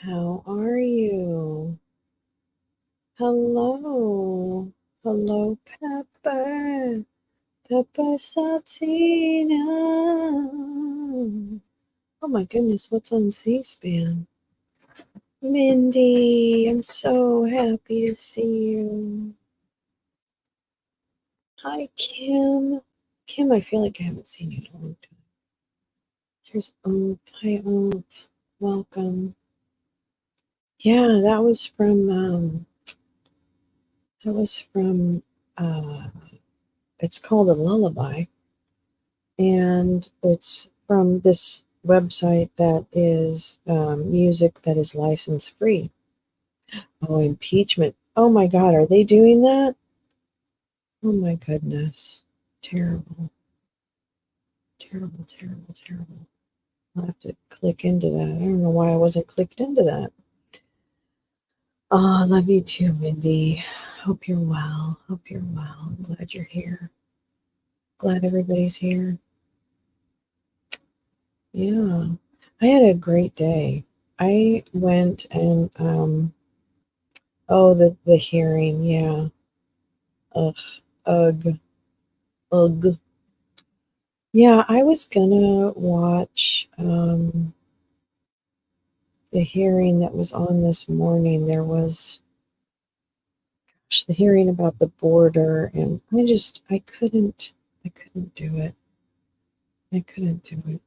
How are you? Hello. Hello, Pepper. Pepper Saltina. Oh my goodness, what's on C-SPAN? Mindy, I'm so happy to see you. Hi, Kim. Kim, I feel like I haven't seen you in a long time. There's Oof. Hi, Oof. Welcome. Yeah, that was from it's called a lullaby, and it's from this website that is music that is license free. Oh, impeachment. Oh my God, are they doing that? Oh my goodness. Terrible, terrible, terrible, terrible. I'll have to click into that. I don't know why I wasn't clicked into that. Oh, I love you too, Mindy. Hope you're well. Hope you're well. I'm glad you're here. Glad everybody's here. Yeah. I had a great day. I went and oh, the hearing, yeah. Ugh, ugh, ugh. Yeah, I was gonna watch the hearing that was on this morning. There was the hearing about the border, and I couldn't do it. I couldn't do it.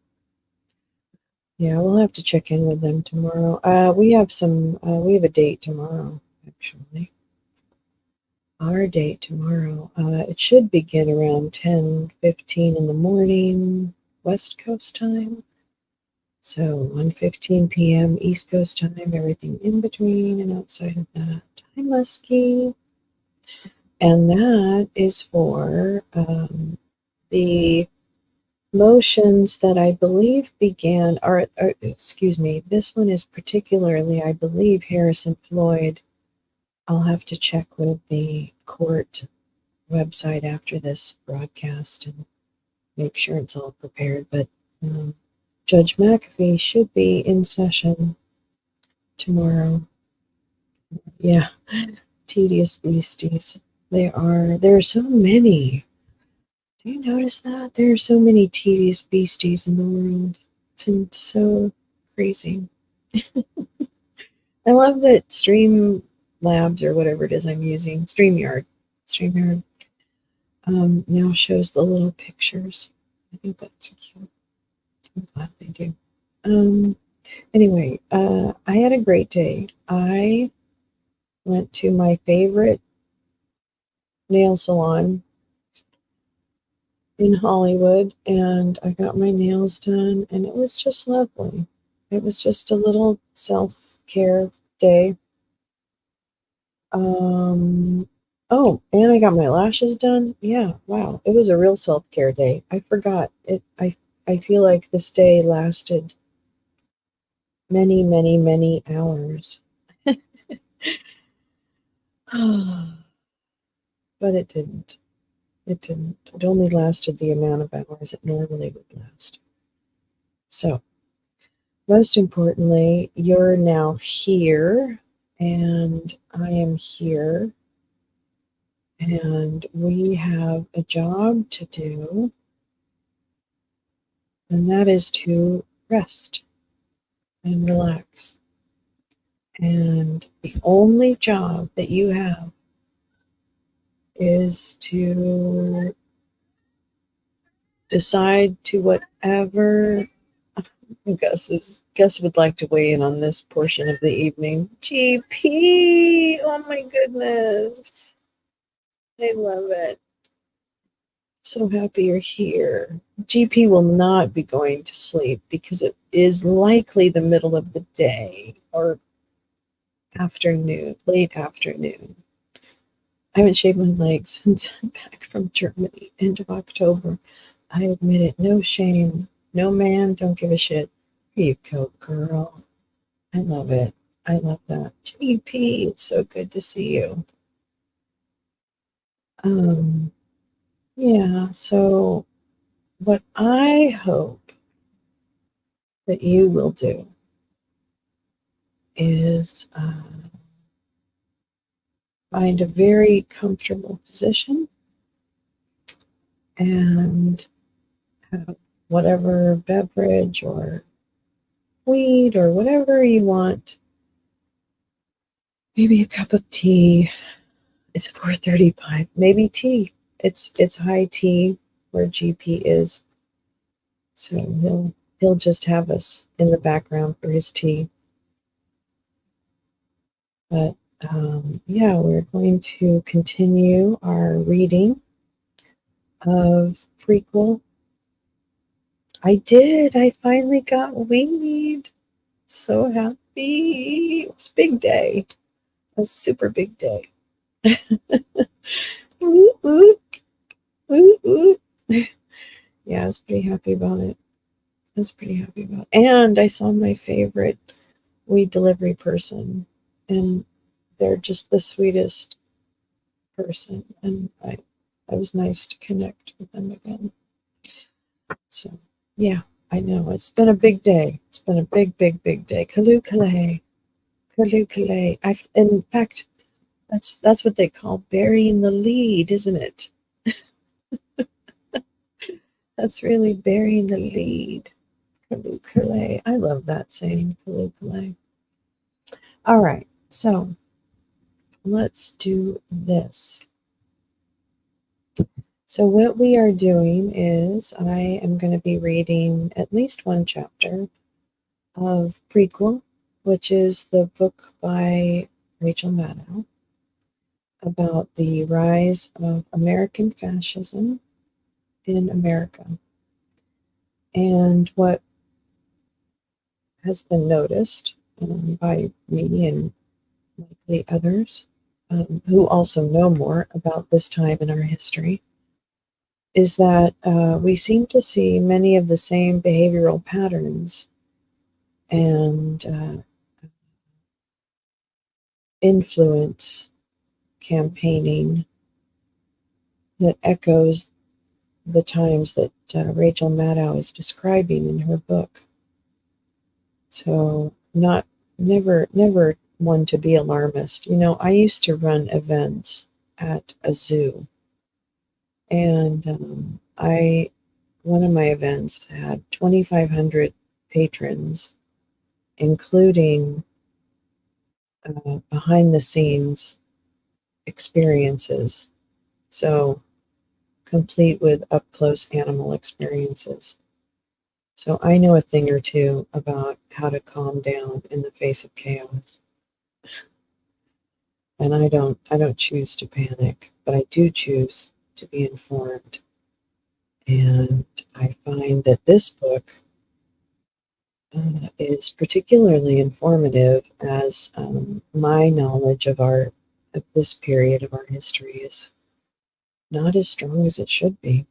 Yeah, we'll have to check in with them tomorrow. We have a date tomorrow, actually. Our date tomorrow. It should begin around 10:15 in the morning, West Coast time. So 1:15 p.m. East Coast time, everything in between and outside of that. Hi, Muskie. And that is for the motions that I believe began, or excuse me, this one is particularly, I believe, Harrison Floyd. I'll have to check with the court website after this broadcast and make sure it's all prepared. But Judge McAfee should be in session tomorrow. Yeah, tedious beasties. There are so many. Do you notice that? There are so many tedious beasties in the world. It's so crazy. I love that Stream Labs or whatever it is I'm using, StreamYard, now shows the little pictures. I think that's cute. I'm glad they do. Um, anyway, I had a great day. I went to my favorite nail salon in Hollywood and I got my nails done, and it was just lovely. It was just a little self care day. Oh, and I got my lashes done. Yeah, wow. It was a real self care day. I forgot it. I feel like this day lasted many, many, many hours. But it didn't. It didn't. It only lasted the amount of hours it normally would last. So, most importantly, you're now here, and I am here, and we have a job to do, and that is to rest and relax. And the only job that you have is to decide to whatever. Gus would like to weigh in on this portion of the evening. GP, oh my goodness, I love it. So happy you're here. GP will not be going to sleep because it is likely the middle of the day or afternoon, late afternoon. I haven't shaved my legs since I'm back from Germany, end of October. I admit it, no shame. No man, don't give a shit. Here you go, girl. I love it. I love that. GP, it's so good to see you. Um, yeah, so what I hope that you will do is find a very comfortable position and have whatever beverage or weed or whatever you want. Maybe a cup of tea. It's 4:35. Maybe tea. It's high tea where GP is. So he'll just have us in the background for his tea. But yeah, we're going to continue our reading of Prequel. I did. I finally got weed. So happy. It was a big day. A super big day. Ooh, ooh, ooh, ooh. Yeah, I was pretty happy about it. And I saw my favorite weed delivery person, and they're just the sweetest person, and I was nice to connect with them again. So yeah, I know it's been a big day. It's been a big day. Kalukale, Kalukale. In fact, that's what they call burying the lead, isn't it? That's really burying the lead. Kalukale. I love that saying, Kalukale. All right, so let's do this. So what we are doing is I am going to be reading at least one chapter of Prequel, which is the book by Rachel Maddow about the rise of American fascism in America. And what has been noticed by me and likely others who also know more about this time in our history is that we seem to see many of the same behavioral patterns and influence campaigning that echoes the times that Rachel Maddow is describing in her book. So never one to be alarmist. You know, I used to run events at a zoo, and one of my events had 2,500 patrons, including behind the scenes experiences. So complete with up close animal experiences. So I know a thing or two about how to calm down in the face of chaos. And I don't choose to panic, but I do choose to be informed. And I find that this book is particularly informative as my knowledge of this period of our history is not as strong as it should be.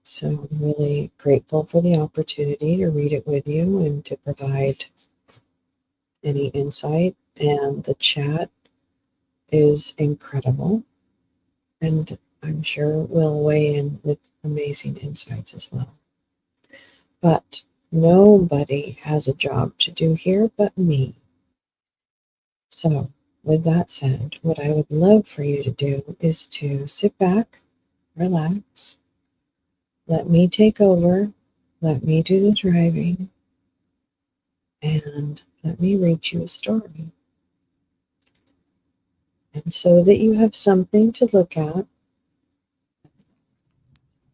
So I'm really grateful for the opportunity to read it with you and to provide any insight. And the chat is incredible. And I'm sure will weigh in with amazing insights as well. But nobody has a job to do here but me. So, with that said, what I would love for you to do is to sit back, relax, let me take over, let me do the driving, and let me read you a story. And so that you have something to look at,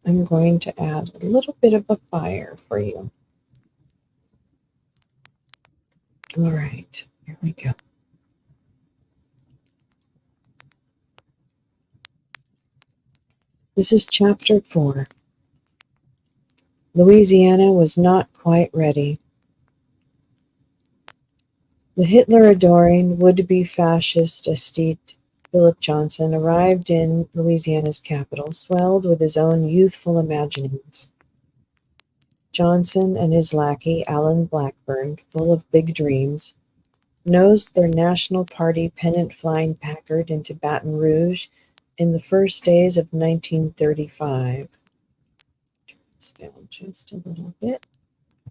I'm going to add a little bit of a fire for you. All right, here we go. This is chapter 4. Louisiana was not quite ready. The Hitler-adoring, would-be fascist aesthete Philip Johnson arrived in Louisiana's capital, swelled with his own youthful imaginings. Johnson and his lackey, Alan Blackburn, full of big dreams, nosed their National Party pennant-flying Packard into Baton Rouge in the first days of 1935. Turn this down just a little bit.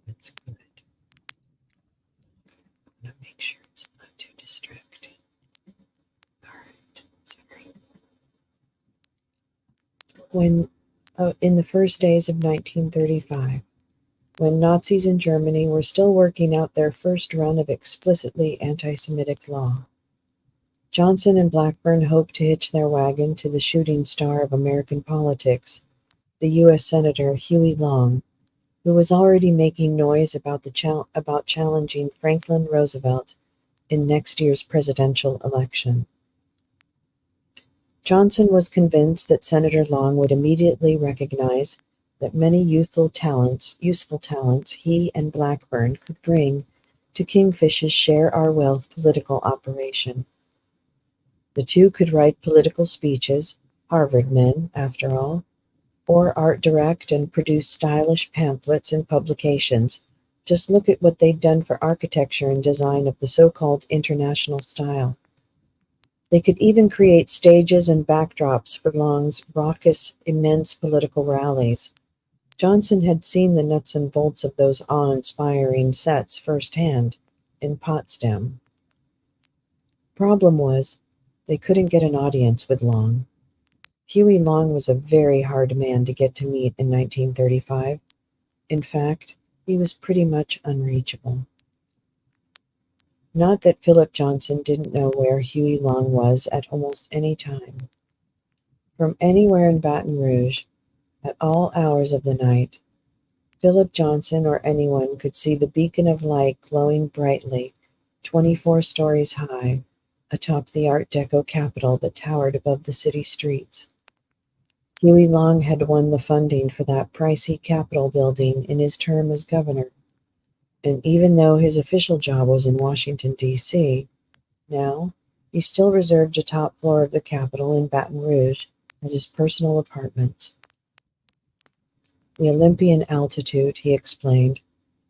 That's good. When, in the first days of 1935, when Nazis in Germany were still working out their first run of explicitly anti-Semitic law, Johnson and Blackburn hoped to hitch their wagon to the shooting star of American politics, the U.S. Senator Huey Long, who was already making noise about challenging Franklin Roosevelt in next year's presidential election. Johnson was convinced that Senator Long would immediately recognize that many useful talents he and Blackburn could bring to Kingfish's Share Our Wealth political operation. The two could write political speeches, Harvard men, after all, or art direct and produce stylish pamphlets and publications. Just look at what they'd done for architecture and design of the so-called international style. They could even create stages and backdrops for Long's raucous, immense political rallies. Johnson had seen the nuts and bolts of those awe-inspiring sets firsthand in Potsdam. Problem was, they couldn't get an audience with Long. Huey Long was a very hard man to get to meet in 1935. In fact, he was pretty much unreachable. Not that Philip Johnson didn't know where Huey Long was at almost any time. From anywhere in Baton Rouge, at all hours of the night, Philip Johnson or anyone could see the beacon of light glowing brightly, 24 stories high, atop the Art Deco Capitol that towered above the city streets. Huey Long had won the funding for that pricey Capitol building in his term as governor, and even though his official job was in Washington, D.C., now he still reserved a top floor of the Capitol in Baton Rouge as his personal apartment. The Olympian altitude, he explained,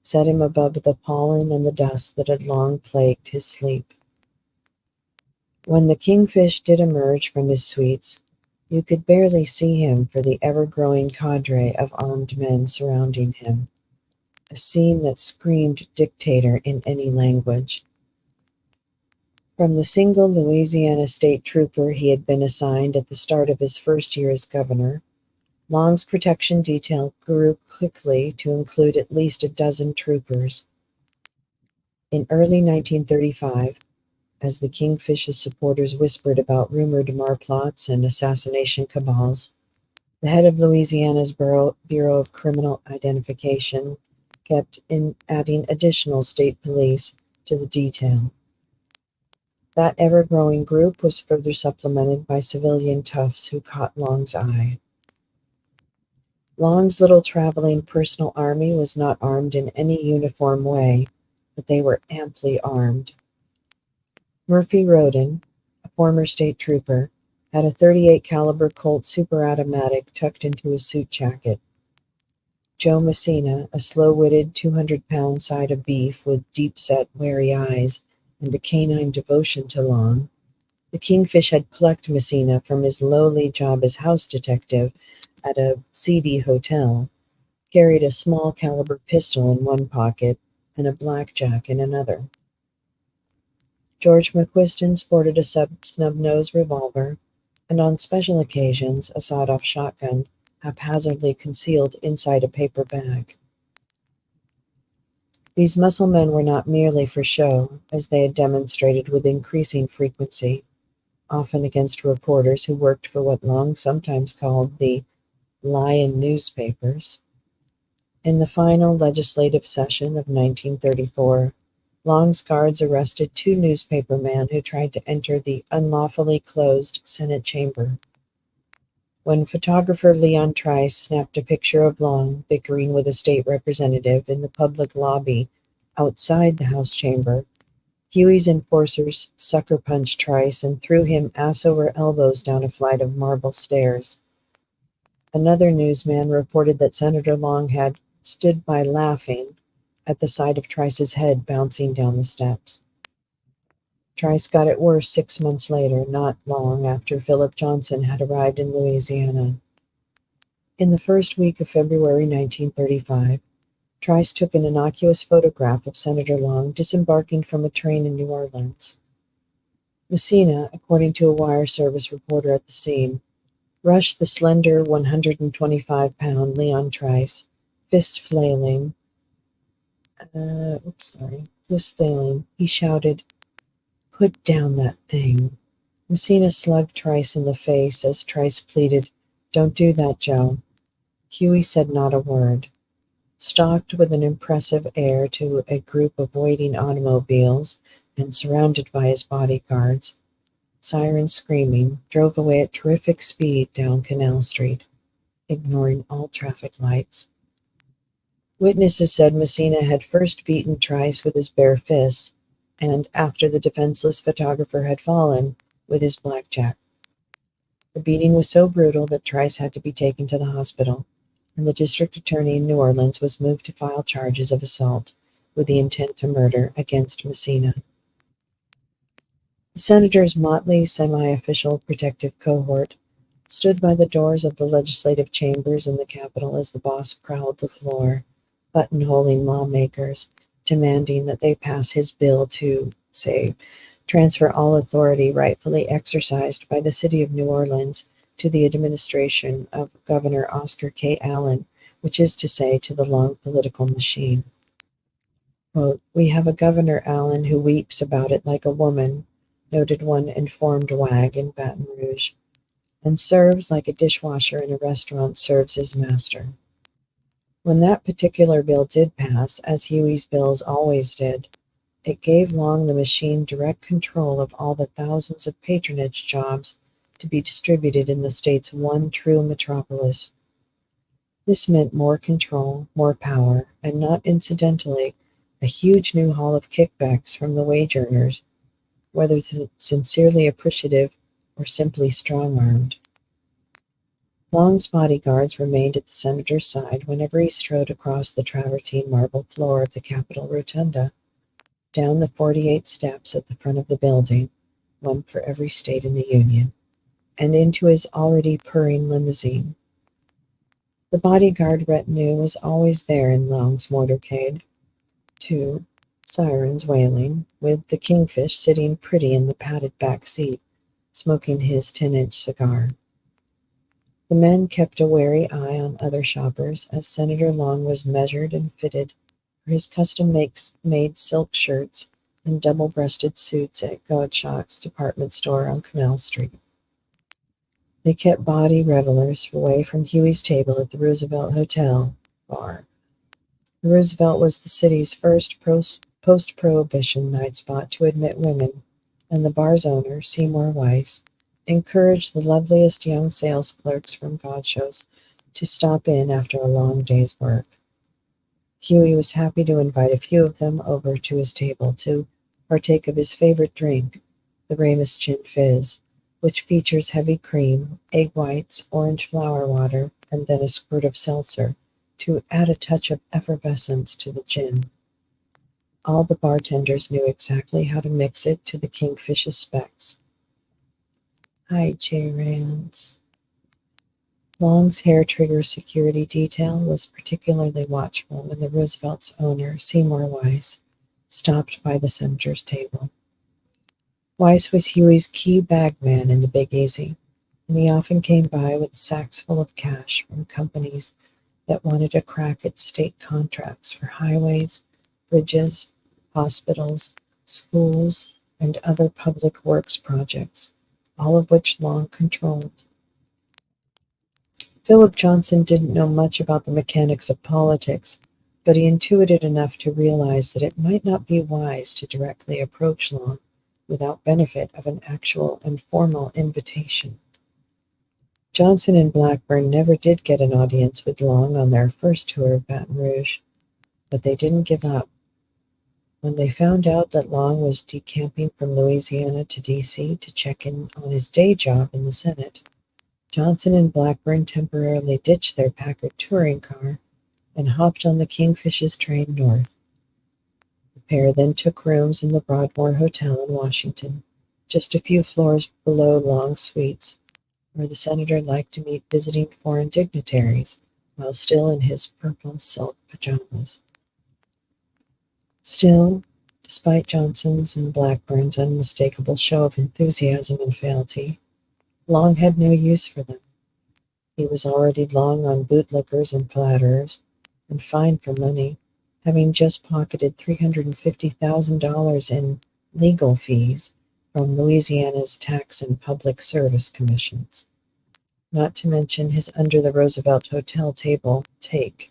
set him above the pollen and the dust that had long plagued his sleep. When the Kingfish did emerge from his suites, you could barely see him for the ever-growing cadre of armed men surrounding him, a scene that screamed dictator in any language. From the single Louisiana state trooper he had been assigned at the start of his first year as governor, Long's protection detail grew quickly to include at least a dozen troopers. In early 1935, as the Kingfish's supporters whispered about rumored marplots and assassination cabals, the head of Louisiana's Bureau of Criminal Identification kept adding additional state police to the detail. That ever-growing group was further supplemented by civilian toughs who caught Long's eye. Long's little traveling personal army was not armed in any uniform way, but they were amply armed. Murphy Roden, a former state trooper, had a .38 caliber Colt super automatic tucked into his suit jacket. Joe Messina, a slow-witted 200-pound side of beef with deep-set, wary eyes and a canine devotion to Long. The Kingfish had plucked Messina from his lowly job as house detective at a seedy hotel, carried a small caliber pistol in one pocket and a blackjack in another. George McQuiston sported a snub-nosed revolver, and on special occasions a sawed-off shotgun haphazardly concealed inside a paper bag. These muscle men were not merely for show, as they had demonstrated with increasing frequency, often against reporters who worked for what Long sometimes called the lion newspapers. In the final legislative session of 1934, Long's guards arrested two newspapermen who tried to enter the unlawfully closed Senate chamber. When photographer Leon Trice snapped a picture of Long bickering with a state representative in the public lobby outside the House chamber, Huey's enforcers sucker punched Trice and threw him ass over elbows down a flight of marble stairs. Another newsman reported that Senator Long had stood by laughing at the sight of Trice's head bouncing down the steps. Trice got it worse 6 months later, not long after Philip Johnson had arrived in Louisiana. In the first week of February 1935, Trice took an innocuous photograph of Senator Long disembarking from a train in New Orleans. Messina, according to a wire service reporter at the scene, rushed the slender 125-pound Leon Trice, fist flailing. Fist flailing. He shouted, "Put down that thing." Messina slugged Trice in the face as Trice pleaded, "Don't do that, Joe." Huey said not a word. Stalked with an impressive air to a group of waiting automobiles and surrounded by his bodyguards, sirens screaming, drove away at terrific speed down Canal Street, ignoring all traffic lights. Witnesses said Messina had first beaten Trice with his bare fists, and, after the defenseless photographer had fallen, with his blackjack. The beating was so brutal that Trice had to be taken to the hospital, and the district attorney in New Orleans was moved to file charges of assault with the intent to murder against Messina. The senator's motley, semi-official protective cohort stood by the doors of the legislative chambers in the Capitol as the boss prowled the floor, buttonholing lawmakers, demanding that they pass his bill to, say, transfer all authority rightfully exercised by the city of New Orleans to the administration of Governor Oscar K. Allen, which is to say, to the long political machine. Quote, "We have a Governor Allen who weeps about it like a woman," noted one informed wag in Baton Rouge, "and serves like a dishwasher in a restaurant serves his master." When that particular bill did pass, as Huey's bills always did, it gave Long the machine direct control of all the thousands of patronage jobs to be distributed in the state's one true metropolis. This meant more control, more power, and not incidentally, a huge new haul of kickbacks from the wage earners, whether sincerely appreciative or simply strong-armed. Long's bodyguards remained at the senator's side whenever he strode across the travertine marble floor of the Capitol Rotunda, down the 48 steps at the front of the building, one for every state in the Union, and into his already purring limousine. The bodyguard retinue was always there in Long's motorcade, too, sirens wailing, with the Kingfish sitting pretty in the padded back seat, smoking his 10-inch cigar. The men kept a wary eye on other shoppers as Senator Long was measured and fitted for his custom-made silk shirts and double-breasted suits at Gottschalk's department store on Canal Street. They kept bawdy revelers away from Huey's table at the Roosevelt Hotel bar. The Roosevelt was the city's first post-prohibition night spot to admit women, and the bar's owner, Seymour Weiss, encouraged the loveliest young sales clerks from Gottschalk's to stop in after a long day's work. Huey was happy to invite a few of them over to his table to partake of his favorite drink, the Ramus Gin Fizz, which features heavy cream, egg whites, orange flower water, and then a squirt of seltzer to add a touch of effervescence to the gin. All the bartenders knew exactly how to mix it to the Kingfish's specs. "Hi, J. Rance." Long's hair-trigger security detail was particularly watchful when the Roosevelt's owner, Seymour Weiss, stopped by the senator's table. Weiss was Huey's key bagman in the Big Easy, and he often came by with sacks full of cash from companies that wanted a crack at state contracts for highways, bridges, hospitals, schools, and other public works projects, all of which Long controlled. Philip Johnson didn't know much about the mechanics of politics, but he intuited enough to realize that it might not be wise to directly approach Long without benefit of an actual and formal invitation. Johnson and Blackburn never did get an audience with Long on their first tour of Baton Rouge, but they didn't give up. When they found out that Long was decamping from Louisiana to D.C. to check in on his day job in the Senate, Johnson and Blackburn temporarily ditched their Packard touring car and hopped on the Kingfish's train north. The pair then took rooms in the Broadmoor Hotel in Washington, just a few floors below Long's suites, where the senator liked to meet visiting foreign dignitaries while still in his purple silk pajamas. Still, despite Johnson's and Blackburn's unmistakable show of enthusiasm and fealty, Long had no use for them. He was already long on bootlickers and flatterers, and fined for money, having just pocketed $350,000 in legal fees from Louisiana's Tax and Public Service Commissions, not to mention his under the Roosevelt Hotel table take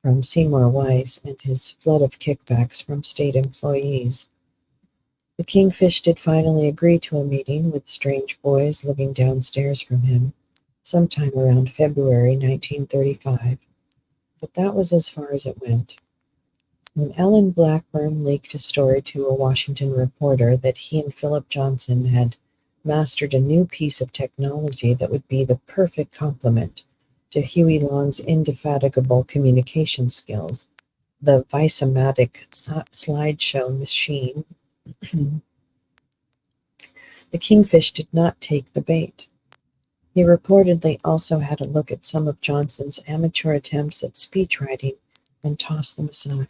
from Seymour Weiss and his flood of kickbacks from state employees. The Kingfish did finally agree to a meeting with strange boys living downstairs from him, sometime around February 1935, but that was as far as it went. When Ellen Blackburn leaked a story to a Washington reporter that he and Philip Johnson had mastered a new piece of technology that would be the perfect complement to Huey Long's indefatigable communication skills, the Visomatic slideshow machine, the Kingfish did not take the bait. He reportedly also had a look at some of Johnson's amateur attempts at speechwriting and tossed them aside.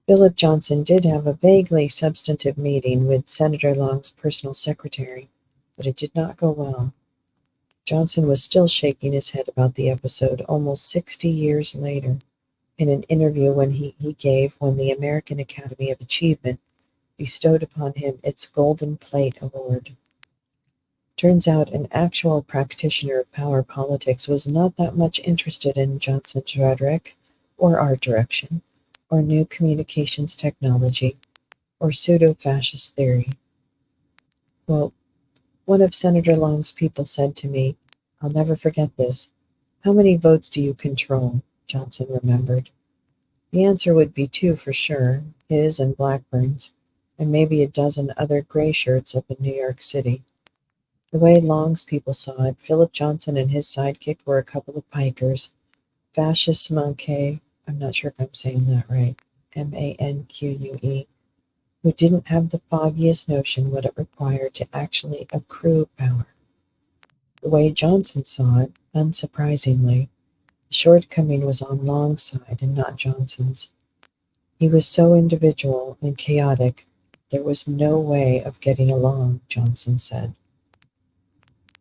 Philip Johnson did have a vaguely substantive meeting with Senator Long's personal secretary, but it did not go well. Johnson was still shaking his head about the episode almost 60 years later in an interview he gave when the American Academy of Achievement bestowed upon him its Golden Plate Award. Turns out an actual practitioner of power politics was not that much interested in Johnson's rhetoric, or art direction, or new communications technology, or pseudo-fascist theory. Quote, one of Senator Long's people said to me, I'll never forget this, how many votes do you control? Johnson remembered. The answer would be 2 for sure, his and Blackburn's, and maybe a dozen other gray shirts up in New York City. The way Long's people saw it, Philip Johnson and his sidekick were a couple of pikers, fascists manqué, I'm not sure if I'm saying that right, manque, who didn't have the foggiest notion what it required to actually accrue power. The way Johnson saw it, unsurprisingly, the shortcoming was on Long's side and not Johnson's. He was so individual and chaotic, there was no way of getting along, Johnson said.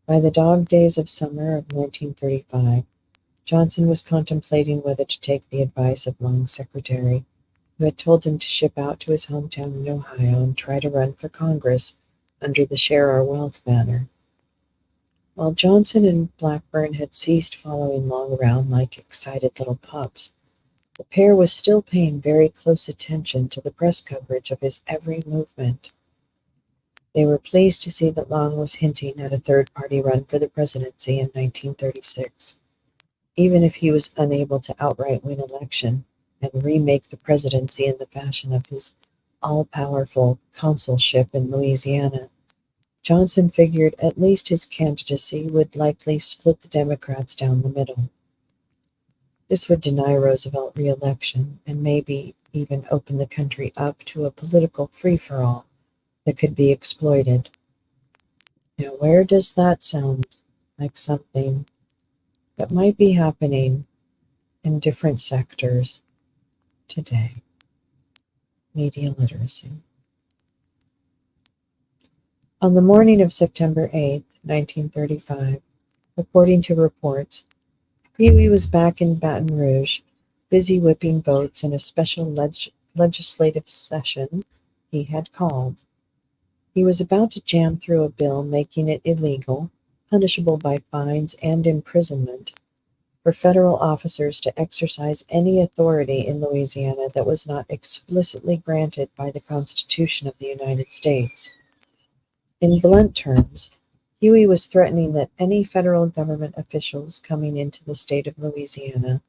By the dog days of summer of 1935, Johnson was contemplating whether to take the advice of Long's secretary, who had told him to ship out to his hometown in Ohio and try to run for Congress under the Share Our Wealth banner. While Johnson and Blackburn had ceased following Long around like excited little pups, the pair was still paying very close attention to the press coverage of his every movement. They were pleased to see that Long was hinting at a third-party run for the presidency in 1936, even if he was unable to outright win election and remake the presidency in the fashion of his all-powerful consulship in Louisiana. Johnson figured at least his candidacy would likely split the Democrats down the middle. This would deny Roosevelt re-election and maybe even open the country up to a political free-for-all that could be exploited. Now, where does that sound like something that might be happening in different sectors today? Media literacy. On the morning of September 8, 1935, according to reports, Huey was back in Baton Rouge, busy whipping votes in a special legislative session he had called. He was about to jam through a bill making it illegal, punishable by fines and imprisonment, for federal officers to exercise any authority in Louisiana that was not explicitly granted by the Constitution of the United States. In blunt terms, Huey was threatening that any federal government officials coming into the state of Louisiana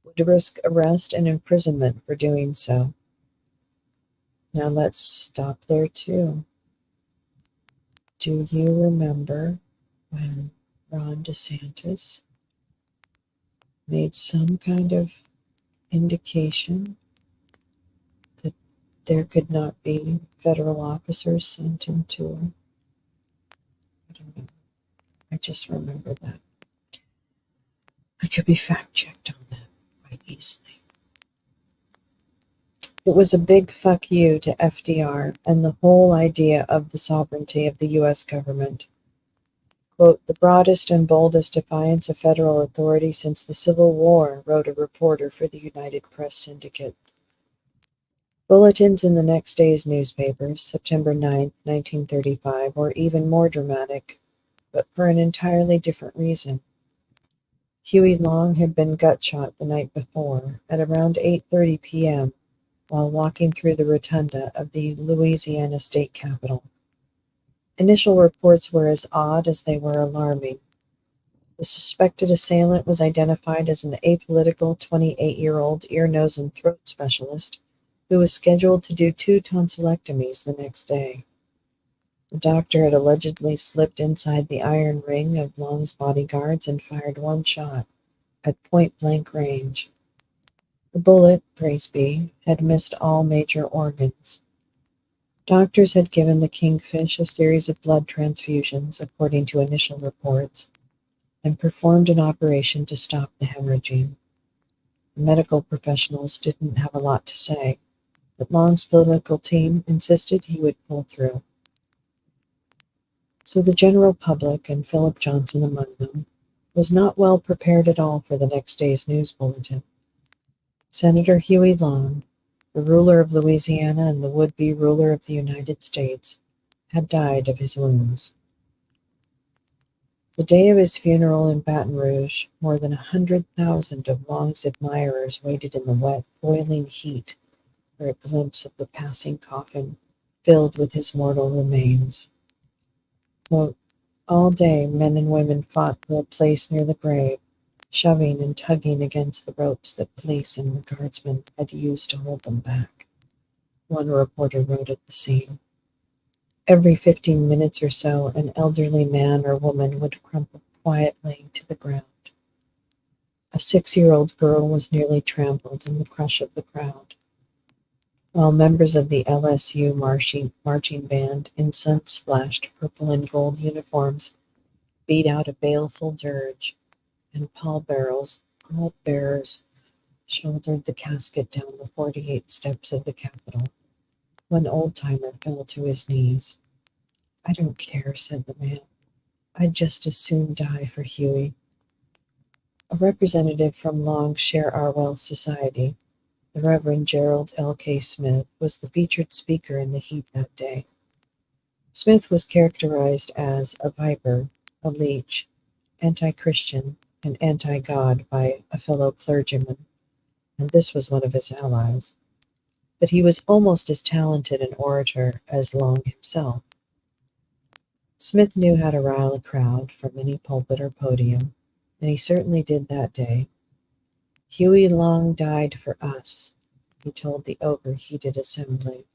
would risk arrest and imprisonment for doing so. Now let's stop there too. Do you remember when Ron DeSantis made some kind of indication that there could not be federal officers sent into? I don't know. I just remember that. I could be fact-checked on that quite easily. It was a big fuck you to FDR and the whole idea of the sovereignty of the U.S. government. Quote, "The broadest and boldest defiance of federal authority since the Civil War," wrote a reporter for the United Press Syndicate. Bulletins in the next day's newspapers, September 9th, 1935, were even more dramatic, but for an entirely different reason. Huey Long had been gut-shot the night before, at around 8:30 p.m., while walking through the rotunda of the Louisiana state capitol. Initial reports were as odd as they were alarming. The suspected assailant was identified as an apolitical 28-year-old ear, nose, and throat specialist who was scheduled to do 2 tonsillectomies the next day. The doctor had allegedly slipped inside the iron ring of Long's bodyguards and fired 1 shot at point-blank range. The bullet, praise be, had missed all major organs. Doctors had given the kingfish a series of blood transfusions, according to initial reports, and performed an operation to stop the hemorrhaging. The medical professionals didn't have a lot to say, but Long's political team insisted he would pull through. So the general public, and Philip Johnson among them, was not well prepared at all for the next day's news bulletin. Senator Huey Long, the ruler of Louisiana and the would-be ruler of the United States, had died of his wounds. The day of his funeral in Baton Rouge, more than 100,000 of Long's admirers waited in the wet, boiling heat for a glimpse of the passing coffin filled with his mortal remains. Quote, "All day men and women fought for a place near the grave, shoving and tugging against the ropes that police and the guardsmen had used to hold them back," one reporter wrote at the scene. Every 15 minutes or so, an elderly man or woman would crumple quietly to the ground. A 6-year-old girl was nearly trampled in the crush of the crowd, while members of the LSU marching band in sun-splashed purple and gold uniforms beat out a baleful dirge, and pallbearers shouldered the casket down the 48 steps of the Capitol. One old-timer fell to his knees. "I don't care," said the man. "I'd just as soon die for Huey." A representative from Long's Share Our Wealth Society, the Reverend Gerald L.K. Smith, was the featured speaker in the heat that day. Smith was characterized as a viper, a leech, anti-Christian, and anti-God by a fellow clergyman, and this was one of his allies. But he was almost as talented an orator as Long himself. Smith knew how to rile a crowd from any pulpit or podium, and he certainly did that day. "Huey Long died for us," he told the overheated assembly.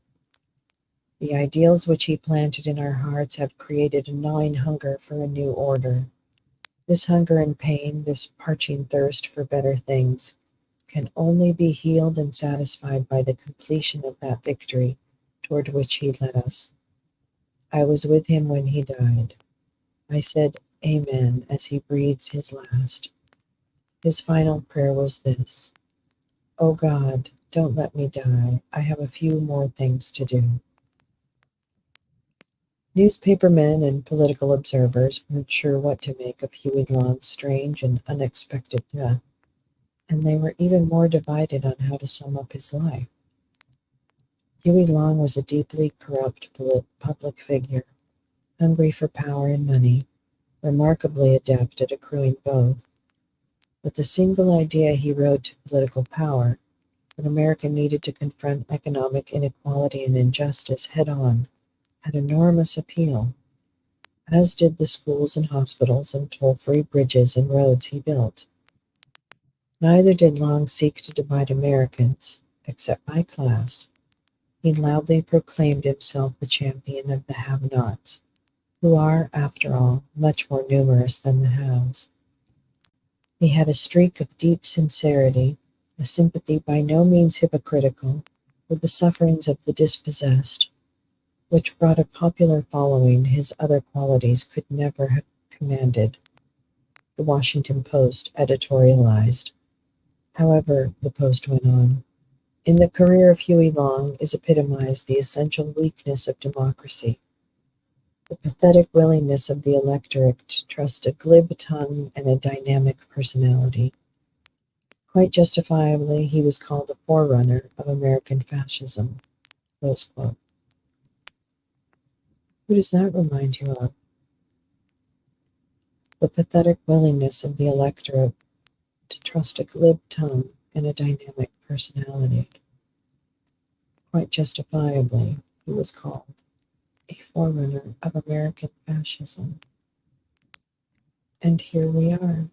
"The ideals which he planted in our hearts have created a gnawing hunger for a new order. This hunger and pain, this parching thirst for better things, can only be healed and satisfied by the completion of that victory toward which he led us. I was with him when he died. I said amen as he breathed his last. His final prayer was this: Oh God, don't let me die. I have a few more things to do." Newspapermen and political observers weren't sure what to make of Huey Long's strange and unexpected death, and they were even more divided on how to sum up his life. Huey Long was a deeply corrupt public figure, hungry for power and money, remarkably adept at accruing both. But the single idea he wrote to political power, that America needed to confront economic inequality and injustice head-on, had enormous appeal, as did the schools and hospitals and toll-free bridges and roads he built. Neither did Long seek to divide Americans, except by class. He loudly proclaimed himself the champion of the have-nots, who are, after all, much more numerous than the haves. He had a streak of deep sincerity, a sympathy by no means hypocritical with the sufferings of the dispossessed, which brought a popular following his other qualities could never have commanded, the Washington Post editorialized. However, the Post went on, "In the career of Huey Long is epitomized the essential weakness of democracy. The pathetic willingness of the electorate to trust a glib tongue and a dynamic personality. Quite justifiably, he was called a forerunner of American fascism. Close quote. Who does that remind you of? The pathetic willingness of the electorate to trust a glib tongue and a dynamic personality. Quite justifiably, he was called a forerunner of American fascism. And here we are.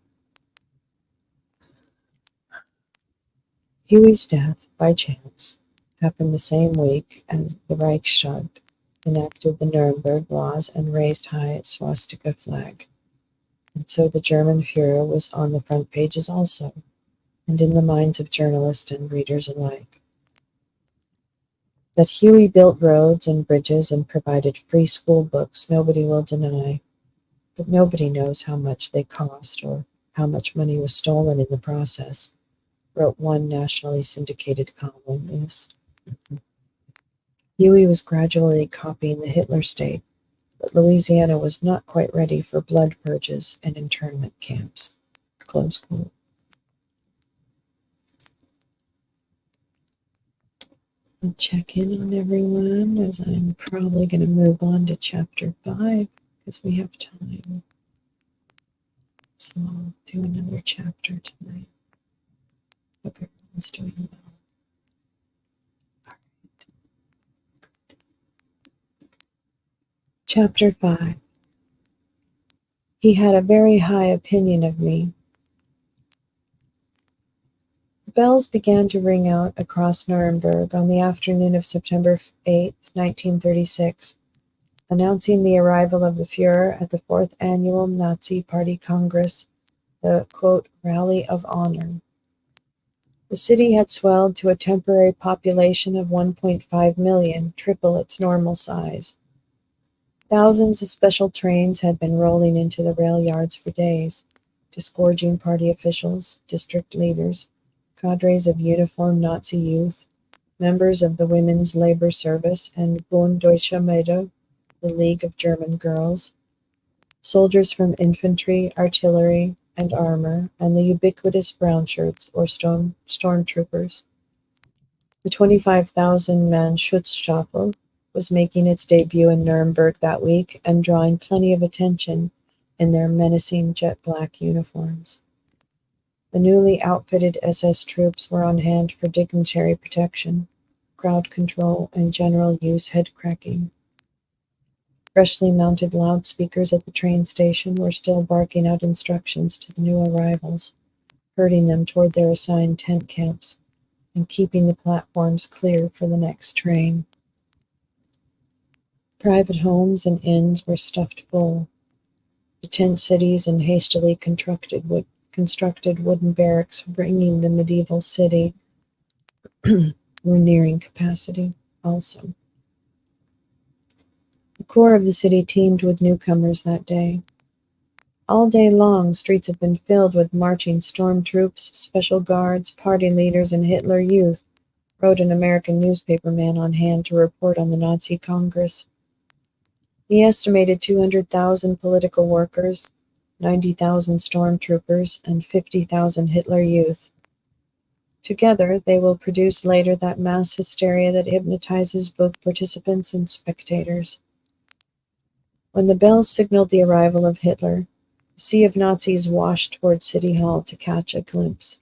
Huey's death, by chance, happened the same week as the Reichstag enacted the Nuremberg laws and raised high its swastika flag. And so the German Führer was on the front pages also, and in the minds of journalists and readers alike. That Huey built roads and bridges and provided free school books nobody will deny, but nobody knows how much they cost or how much money was stolen in the process, wrote one nationally syndicated columnist. Huey was gradually copying the Hitler state, but Louisiana was not quite ready for blood purges and internment camps. Close quote. I'll check in on everyone as I'm probably going to move on to chapter 5 because we have time. So I'll do another chapter tonight. Hope everyone's doing well. All right. Chapter 5. He had a very high opinion of me. The bells began to ring out across Nuremberg on the afternoon of September 8, 1936, announcing the arrival of the Führer at the 4th Annual Nazi Party Congress, the, quote, Rally of Honor. The city had swelled to a temporary population of 1.5 million, triple its normal size. Thousands of special trains had been rolling into the rail yards for days, disgorging party officials, district leaders, cadres of uniformed Nazi youth, members of the Women's Labor Service and Bund Deutsche Mädel, the League of German Girls, soldiers from infantry, artillery, and armor, and the ubiquitous brown shirts or stormtroopers. The 25,000-man Schutzstaffel was making its debut in Nuremberg that week and drawing plenty of attention in their menacing jet-black uniforms. The newly outfitted SS troops were on hand for dignitary protection, crowd control, and general use head-cracking. Freshly mounted loudspeakers at the train station were still barking out instructions to the new arrivals, herding them toward their assigned tent camps and keeping the platforms clear for the next train. Private homes and inns were stuffed full. The tent cities and hastily constructed wooden barracks bringing the medieval city were nearing capacity also. The core of the city teemed with newcomers that day. All day long, streets have been filled with marching stormtroops, special guards, party leaders, and Hitler Youth, wrote an American newspaperman on hand to report on the Nazi Congress. He estimated 200,000 political workers, 90,000 stormtroopers, and 50,000 Hitler Youth. Together, they will produce later that mass hysteria that hypnotizes both participants and spectators. When the bells signaled the arrival of Hitler, a sea of Nazis washed toward City Hall to catch a glimpse.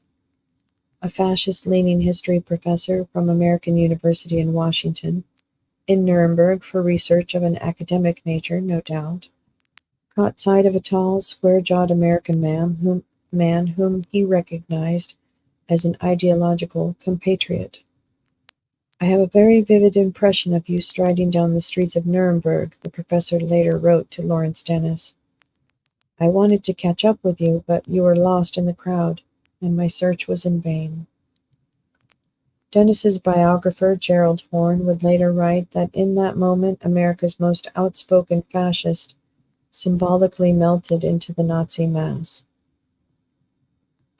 A fascist-leaning history professor from American University in Washington, in Nuremberg for research of an academic nature, no doubt, caught sight of a tall, square-jawed American man whom he recognized as an ideological compatriot. I have a very vivid impression of you striding down the streets of Nuremberg, the professor later wrote to Lawrence Dennis. I wanted to catch up with you, but you were lost in the crowd, and my search was in vain. Dennis's biographer, Gerald Horne, would later write that in that moment, America's most outspoken fascist symbolically melted into the Nazi mass.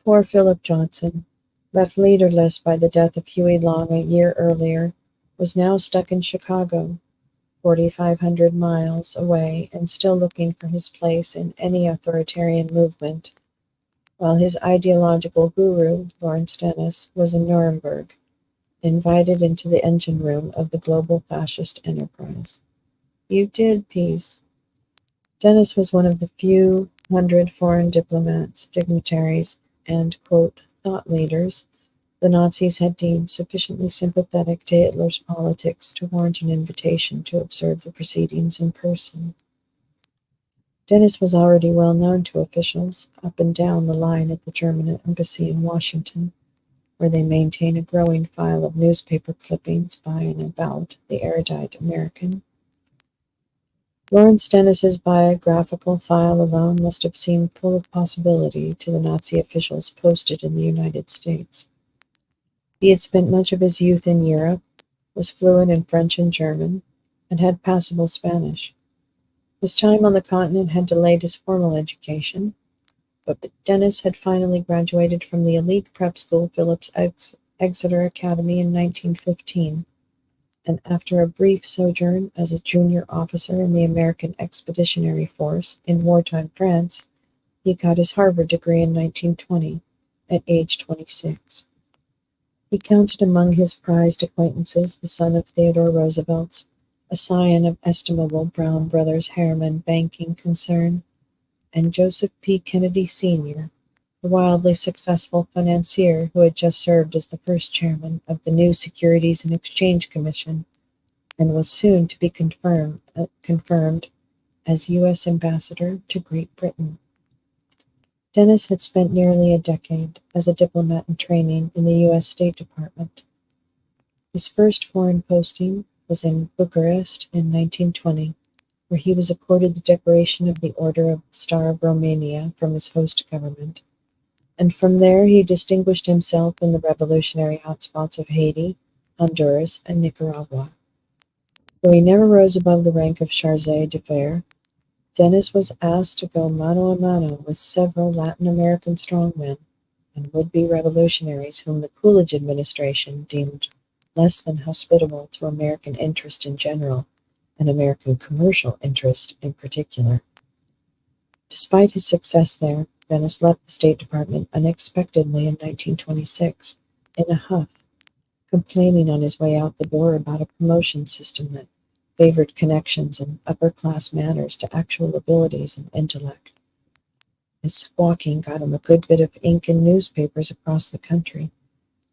Poor Philip Johnson, left leaderless by the death of Huey Long a year earlier, was now stuck in Chicago. 4,500 miles away and still looking for his place in any authoritarian movement, while his ideological guru, Lawrence Dennis, was in Nuremberg, invited into the engine room of the global fascist enterprise. You did, peace. Dennis was one of the few hundred foreign diplomats, dignitaries, and, quote, thought leaders the Nazis had deemed sufficiently sympathetic to Hitler's politics to warrant an invitation to observe the proceedings in person. Dennis was already well known to officials up and down the line at the German embassy in Washington, where they maintain a growing file of newspaper clippings by and about the erudite American. Lawrence Dennis's biographical file alone must have seemed full of possibility to the Nazi officials posted in the United States. He had spent much of his youth in Europe, was fluent in French and German, and had passable Spanish. His time on the continent had delayed his formal education, but Dennis had finally graduated from the elite prep school Phillips Exeter Academy in 1915, and after a brief sojourn as a junior officer in the American Expeditionary Force in wartime France, he got his Harvard degree in 1920, at age 26. He counted among his prized acquaintances the son of Theodore Roosevelt's, a scion of estimable Brown Brothers Harriman banking concern, and Joseph P. Kennedy Sr., a wildly successful financier who had just served as the first chairman of the new Securities and Exchange Commission and was soon to be confirmed as U.S. ambassador to Great Britain. Dennis had spent nearly a decade as a diplomat in training in the U.S. State Department. His first foreign posting was in Bucharest in 1920, where he was accorded the decoration of the Order of the Star of Romania from his host government, and from there he distinguished himself in the revolutionary hotspots of Haiti, Honduras, and Nicaragua. Though he never rose above the rank of charge d'affaires, Dennis was asked to go mano a mano with several Latin American strongmen and would-be revolutionaries whom the Coolidge administration deemed less than hospitable to American interest in general and American commercial interest in particular. Despite his success there, Dennis left the State Department unexpectedly in 1926, in a huff, complaining on his way out the door about a promotion system that favored connections and upper-class manners to actual abilities and intellect. His squawking got him a good bit of ink in newspapers across the country,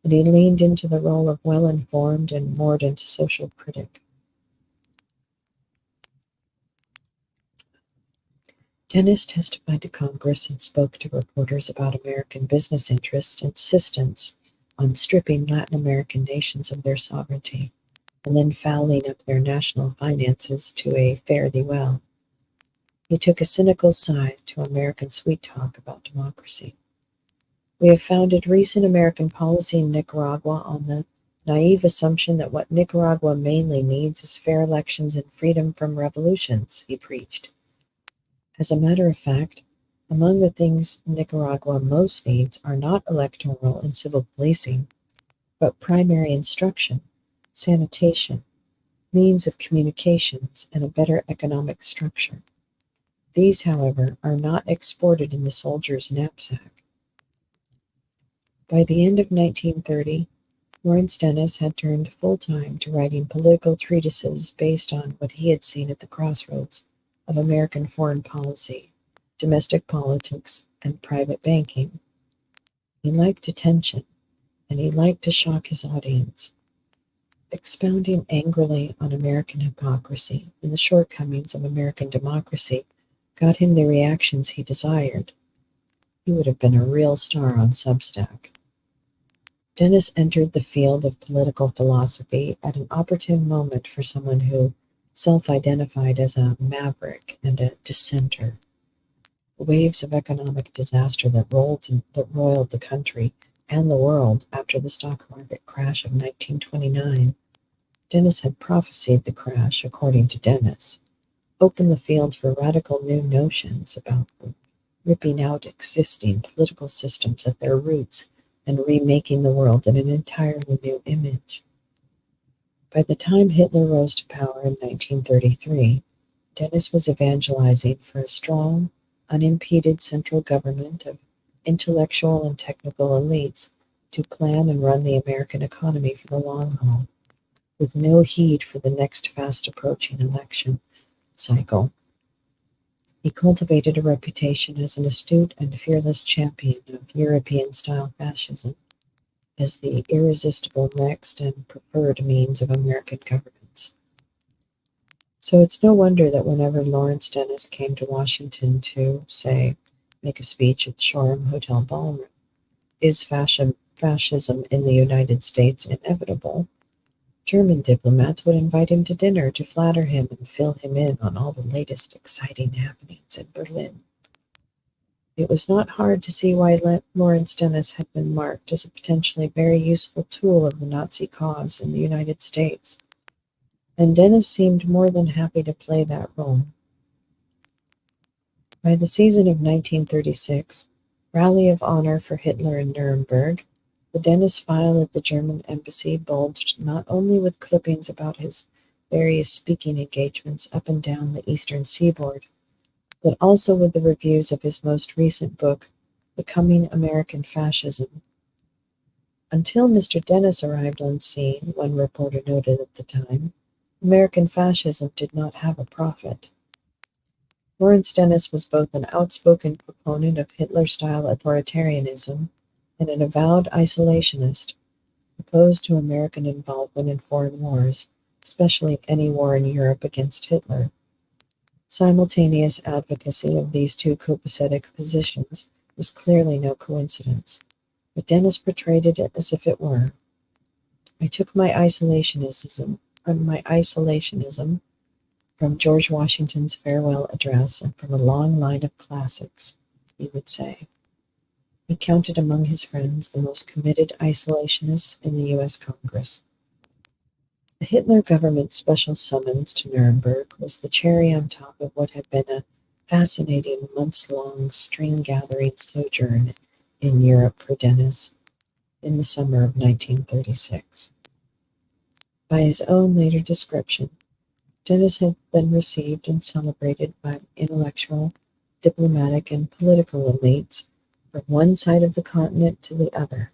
and he leaned into the role of well-informed and mordant social critic. Dennis testified to Congress and spoke to reporters about American business interests' insistence on stripping Latin American nations of their sovereignty and then fouling up their national finances to a fare thee well. He took a cynical side to American sweet talk about democracy. We have founded recent American policy in Nicaragua on the naive assumption that what Nicaragua mainly needs is fair elections and freedom from revolutions, he preached. As a matter of fact, among the things Nicaragua most needs are not electoral and civil policing, but primary instruction, sanitation, means of communications, and a better economic structure. These, however, are not exported in the soldier's knapsack. By the end of 1930, Lawrence Dennis had turned full-time to writing political treatises based on what he had seen at the crossroads of American foreign policy, domestic politics, and private banking. He liked attention, and he liked to shock his audience. Expounding angrily on American hypocrisy and the shortcomings of American democracy got him the reactions he desired. He would have been a real star on Substack. Dennis entered the field of political philosophy at an opportune moment for someone who self-identified as a maverick and a dissenter. The waves of economic disaster that roiled the country and the world after the stock market crash of 1929. Dennis had prophesied the crash, according to Dennis, opened the field for radical new notions about ripping out existing political systems at their roots and remaking the world in an entirely new image. By the time Hitler rose to power in 1933, Dennis was evangelizing for a strong, unimpeded central government of intellectual and technical elites to plan and run the American economy for the long haul, with no heed for the next fast approaching election cycle. He cultivated a reputation as an astute and fearless champion of European-style fascism as the irresistible next and preferred means of American governance. So it's no wonder that whenever Lawrence Dennis came to Washington to, say, make a speech at Shoreham Hotel Ballroom, is fascism in the United States inevitable? German diplomats would invite him to dinner to flatter him and fill him in on all the latest exciting happenings in Berlin. It was not hard to see why Lawrence Dennis had been marked as a potentially very useful tool of the Nazi cause in the United States, and Dennis seemed more than happy to play that role. By the season of 1936, Rally of Honor for Hitler in Nuremberg, the Dennis file at the German embassy bulged not only with clippings about his various speaking engagements up and down the eastern seaboard, but also with the reviews of his most recent book, The Coming American Fascism. Until Mr. Dennis arrived on scene, one reporter noted at the time, American fascism did not have a prophet. Lawrence Dennis was both an outspoken proponent of Hitler-style authoritarianism and an avowed isolationist, opposed to American involvement in foreign wars, especially any war in Europe against Hitler. Simultaneous advocacy of these two copacetic positions was clearly no coincidence, but Dennis portrayed it as if it were. I took my isolationism from George Washington's farewell address and from a long line of classics, he would say. He counted among his friends the most committed isolationists in the U.S. Congress. The Hitler government's special summons to Nuremberg was the cherry on top of what had been a fascinating months-long string-gathering sojourn in Europe for Dennis in the summer of 1936. By his own later description, Dennis had been received and celebrated by intellectual, diplomatic, and political elites from one side of the continent to the other.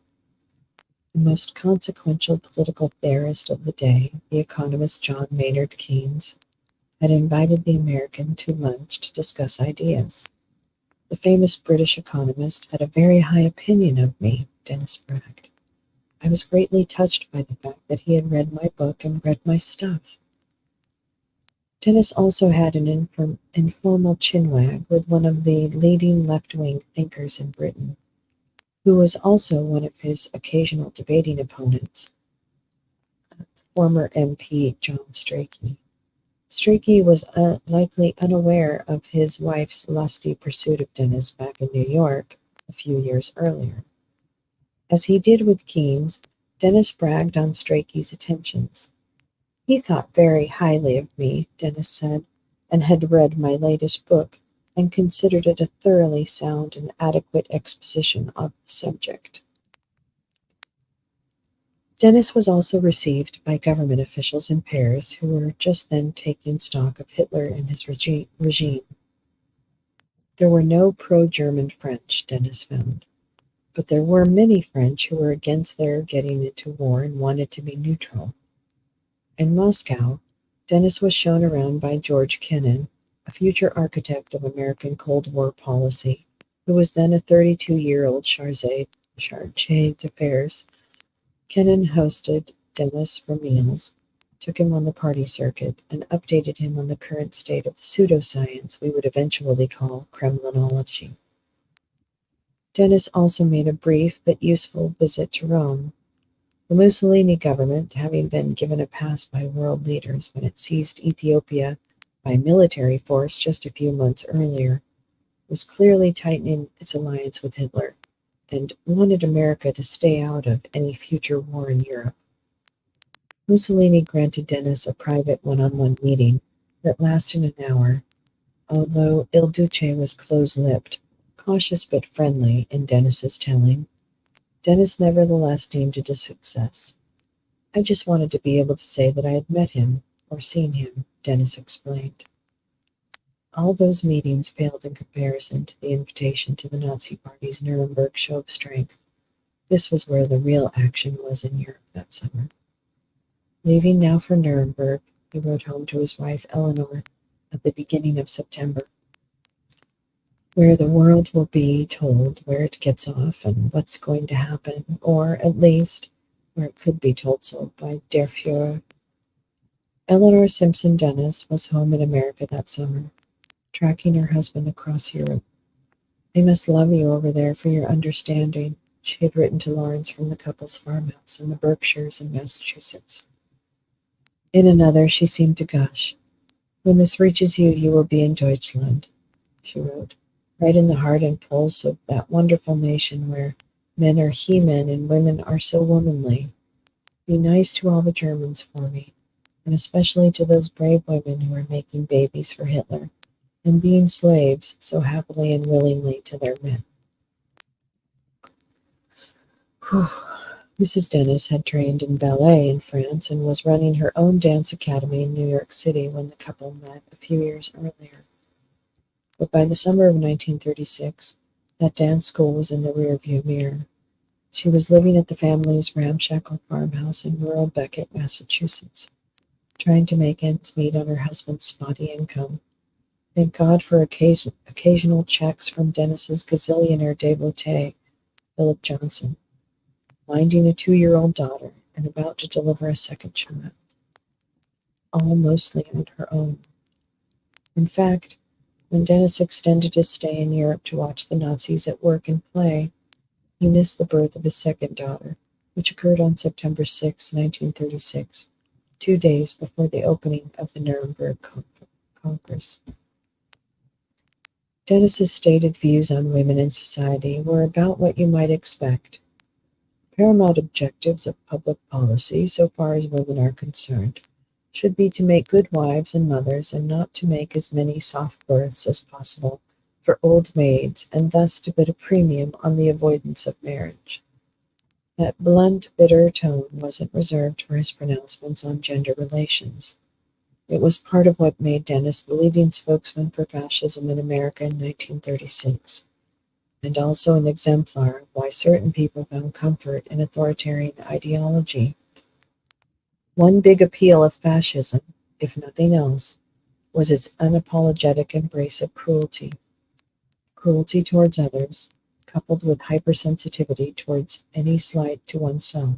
The most consequential political theorist of the day, the economist John Maynard Keynes, had invited the American to lunch to discuss ideas. The famous British economist had a very high opinion of me, Dennis bragged. I was greatly touched by the fact that he had read my book and read my stuff. Dennis also had an informal chinwag with one of the leading left-wing thinkers in Britain, who was also one of his occasional debating opponents, former MP John Strachey. Strachey was likely unaware of his wife's lusty pursuit of Dennis back in New York a few years earlier. As he did with Keynes, Dennis bragged on Strachey's attentions. He thought very highly of me, Dennis said, and had read my latest book and considered it a thoroughly sound and adequate exposition of the subject. Dennis was also received by government officials in Paris who were just then taking stock of Hitler and his regime. There were no pro-German French, Dennis found, but there were many French who were against their getting into war and wanted to be neutral. In Moscow, Dennis was shown around by George Kennan, a future architect of American Cold War policy, who was then a 32-year-old charge d'affaires. Kennan hosted Dennis for meals, took him on the party circuit, and updated him on the current state of the pseudoscience we would eventually call Kremlinology. Dennis also made a brief but useful visit to Rome. The Mussolini government, having been given a pass by world leaders when it seized Ethiopia by military force just a few months earlier, was clearly tightening its alliance with Hitler and wanted America to stay out of any future war in Europe. Mussolini granted Dennis a private one-on-one meeting that lasted an hour, although Il Duce was close-lipped, cautious but friendly in Dennis's telling. Dennis nevertheless deemed it a success. I just wanted to be able to say that I had met him or seen him, Dennis explained. All those meetings paled in comparison to the invitation to the Nazi Party's Nuremberg show of strength. This was where the real action was in Europe that summer. Leaving now for Nuremberg, he wrote home to his wife Eleanor at the beginning of September, where the world will be told where it gets off and what's going to happen, or at least where it could be told so by Der Fuhrer. Eleanor Simpson Dennis was home in America that summer, tracking her husband across Europe. "They must love you over there for your understanding," she had written to Lawrence from the couple's farmhouse in the Berkshires in Massachusetts. In another, she seemed to gush. "When this reaches you, you will be in Deutschland," she wrote, "right in the heart and pulse of that wonderful nation where men are he-men and women are so womanly. Be nice to all the Germans for me, and especially to those brave women who are making babies for Hitler and being slaves so happily and willingly to their men." Whew. Mrs. Dennis had trained in ballet in France and was running her own dance academy in New York City when the couple met a few years earlier. But by the summer of 1936, that dance school was in the rearview mirror. She was living at the family's ramshackle farmhouse in rural Beckett, Massachusetts, trying to make ends meet on her husband's spotty income. Thank God for occasional checks from Dennis's gazillionaire devotee, Philip Johnson, minding a 2-year-old daughter and about to deliver a second child, all mostly on her own. In fact, when Dennis extended his stay in Europe to watch the Nazis at work and play, he missed the birth of his second daughter, which occurred on September 6, 1936, 2 days before the opening of the Nuremberg Congress. Dennis's stated views on women in society were about what you might expect. Paramount objectives of public policy, so far as women are concerned, should be to make good wives and mothers and not to make as many soft births as possible for old maids, and thus to put a premium on the avoidance of marriage. That blunt, bitter tone wasn't reserved for his pronouncements on gender relations. It was part of what made Dennis the leading spokesman for fascism in America in 1936, and also an exemplar of why certain people found comfort in authoritarian ideology. One big appeal of fascism, if nothing else, was its unapologetic embrace of cruelty. Cruelty towards others, coupled with hypersensitivity towards any slight to oneself.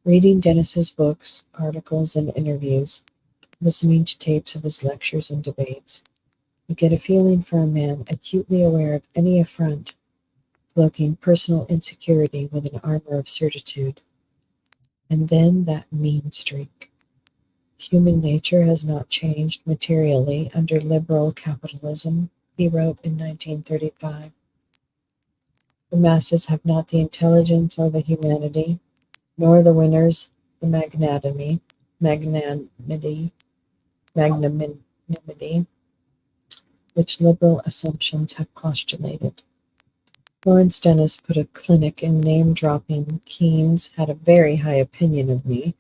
Reading Dennis's books, articles, and interviews, listening to tapes of his lectures and debates, you get a feeling for a man acutely aware of any affront, cloaking personal insecurity with an armor of certitude. And then that mean streak. "Human nature has not changed materially under liberal capitalism," he wrote in 1935. "The masses have not the intelligence or the humanity, nor the winners the magnanimity, which liberal assumptions have postulated." Lawrence Dennis put a clinic in name-dropping. "Keynes had a very high opinion of me.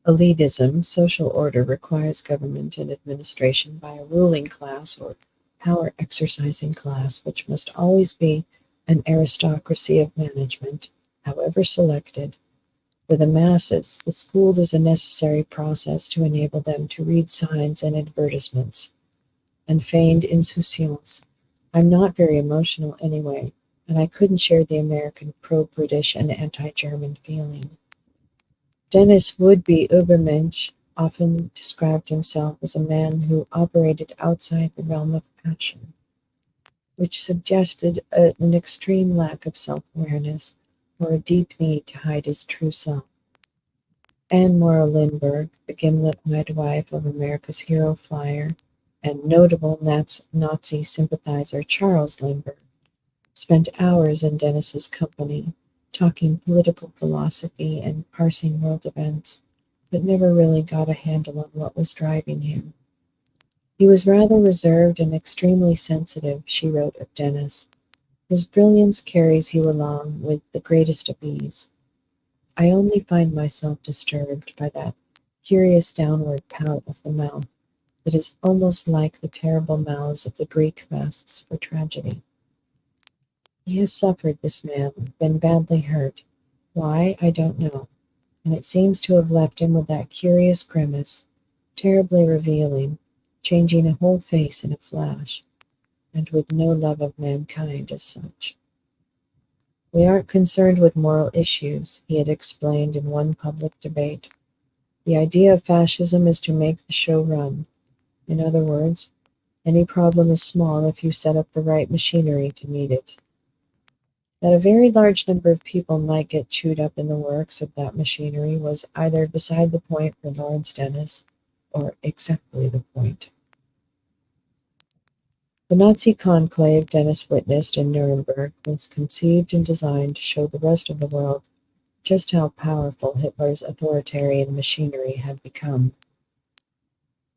Elitism, social order requires government and administration by a ruling class or power-exercising class, which must always be an aristocracy of management, however selected. For the masses, the schooled is a necessary process to enable them to read signs and advertisements. And feigned insouciance. I'm not very emotional anyway, and I couldn't share the American pro-British and anti-German feeling." Dennis would-be Übermensch often described himself as a man who operated outside the realm of passion, which suggested an extreme lack of self-awareness or a deep need to hide his true self. Anne Morrow Lindbergh, the gimlet-eyed wife of America's hero flyer and notable Nazi sympathizer Charles Lindbergh, spent hours in Dennis's company, talking political philosophy and parsing world events, but never really got a handle on what was driving him. "He was rather reserved and extremely sensitive," she wrote of Dennis. "His brilliance carries you along with the greatest of ease. I only find myself disturbed by that curious downward pout of the mouth that is almost like the terrible mouths of the Greek masks for tragedy. He has suffered, this man, been badly hurt. Why, I don't know, and it seems to have left him with that curious grimace, terribly revealing, changing a whole face in a flash, and with no love of mankind as such. We aren't concerned with moral issues, he had explained in one public debate. The idea of fascism is to make the show run. In other words, any problem is small if you set up the right machinery to meet it. That a very large number of people might get chewed up in the works of that machinery was either beside the point for Lawrence Dennis, or exactly the point. The Nazi conclave Dennis witnessed in Nuremberg was conceived and designed to show the rest of the world just how powerful Hitler's authoritarian machinery had become.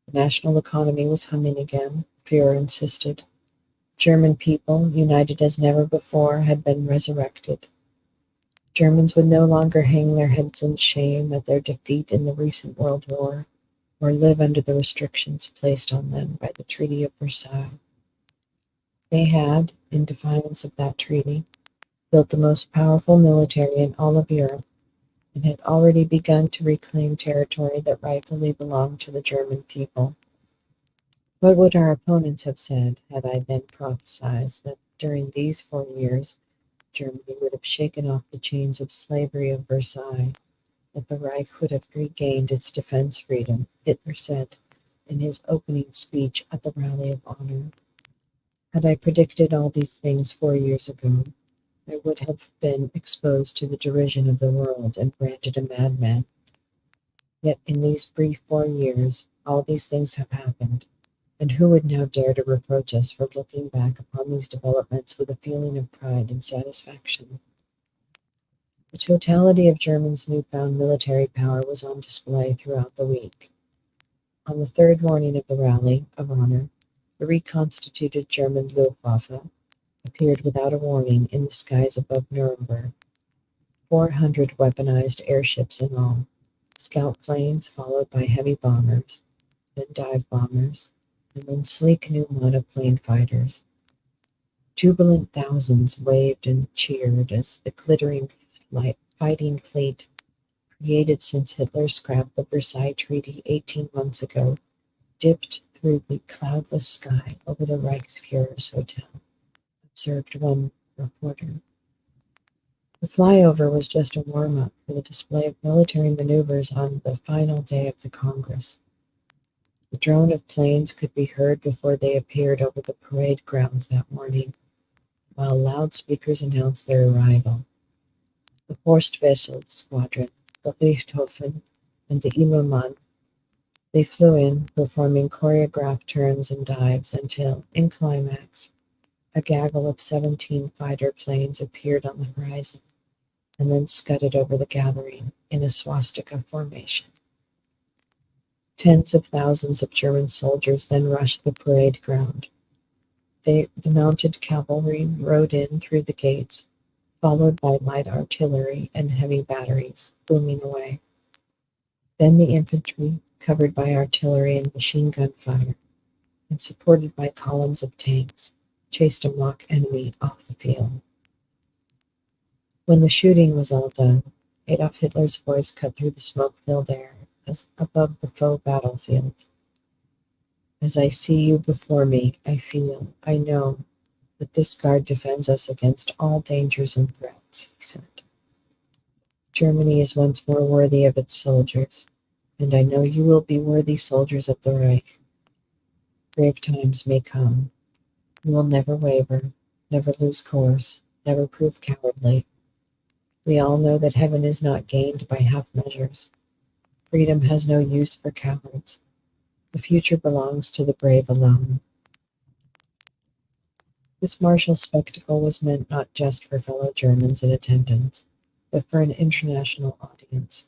The national economy was humming again, Führer insisted. German people, united as never before, had been resurrected. Germans would no longer hang their heads in shame at their defeat in the recent World War, or live under the restrictions placed on them by the Treaty of Versailles. They had, in defiance of that treaty, built the most powerful military in all of Europe, and had already begun to reclaim territory that rightfully belonged to the German people. What would our opponents have said had I then prophesied that during these 4 years Germany would have shaken off the chains of slavery of Versailles, that the Reich would have regained its defense freedom, Hitler said in his opening speech at the Rally of Honor. Had I predicted all these things 4 years ago, I would have been exposed to the derision of the world and branded a madman. Yet in these brief 4 years, all these things have happened, and who would now dare to reproach us for looking back upon these developments with a feeling of pride and satisfaction? The totality of Germany's newfound military power was on display throughout the week. On the third morning of the Rally of Honor, the reconstituted German Luftwaffe appeared without a warning in the skies above Nuremberg. 400 weaponized airships in all, scout planes followed by heavy bombers, then dive bombers, and then sleek new monoplane fighters. Jubilant thousands waved and cheered as the glittering fighting fleet, created since Hitler scrapped the Versailles Treaty 18 months ago, dipped through the cloudless sky over the Reichsfuhrer's hotel, observed one reporter. The flyover was just a warm-up for the display of military maneuvers on the final day of the Congress. The drone of planes could be heard before they appeared over the parade grounds that morning, while loudspeakers announced their arrival. The Horst-Wessel Squadron, the Richthofen, and the Immermann. They flew in, performing choreographed turns and dives until, in climax, a gaggle of 17 fighter planes appeared on the horizon and then scudded over the gathering in a swastika formation. Tens of thousands of German soldiers then rushed the parade ground. The mounted cavalry rode in through the gates, followed by light artillery and heavy batteries, booming away. Then the infantry, covered by artillery and machine gun fire, and supported by columns of tanks, chased a mock enemy off the field. When the shooting was all done, Adolf Hitler's voice cut through the smoke-filled air as above the faux battlefield. As I see you before me, I feel, I know, that this guard defends us against all dangers and threats, he said. Germany is once more worthy of its soldiers, and I know you will be worthy soldiers of the Reich. Brave times may come. You will never waver, never lose course, never prove cowardly. We all know that heaven is not gained by half measures. Freedom has no use for cowards. The future belongs to the brave alone. This martial spectacle was meant not just for fellow Germans in attendance, but for an international audience.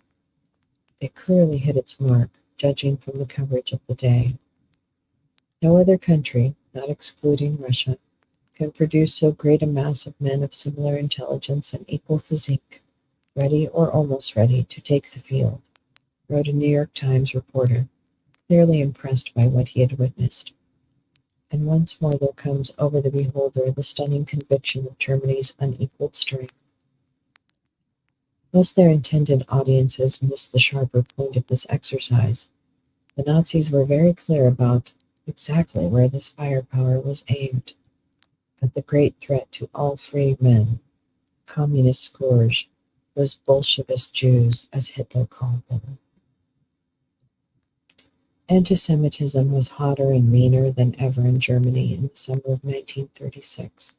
It clearly hit its mark, judging from the coverage of the day. No other country, not excluding Russia, can produce so great a mass of men of similar intelligence and equal physique. ready or almost ready to take the field, wrote a New York Times reporter, clearly impressed by what he had witnessed. And once more there comes over the beholder the stunning conviction of Germany's unequaled strength. Lest their intended audiences miss the sharper point of this exercise, the Nazis were very clear about exactly where this firepower was aimed: at the great threat to all free men, communist scourge, those Bolshevist Jews, as Hitler called them. Anti-Semitism was hotter and meaner than ever in Germany in the summer of 1936.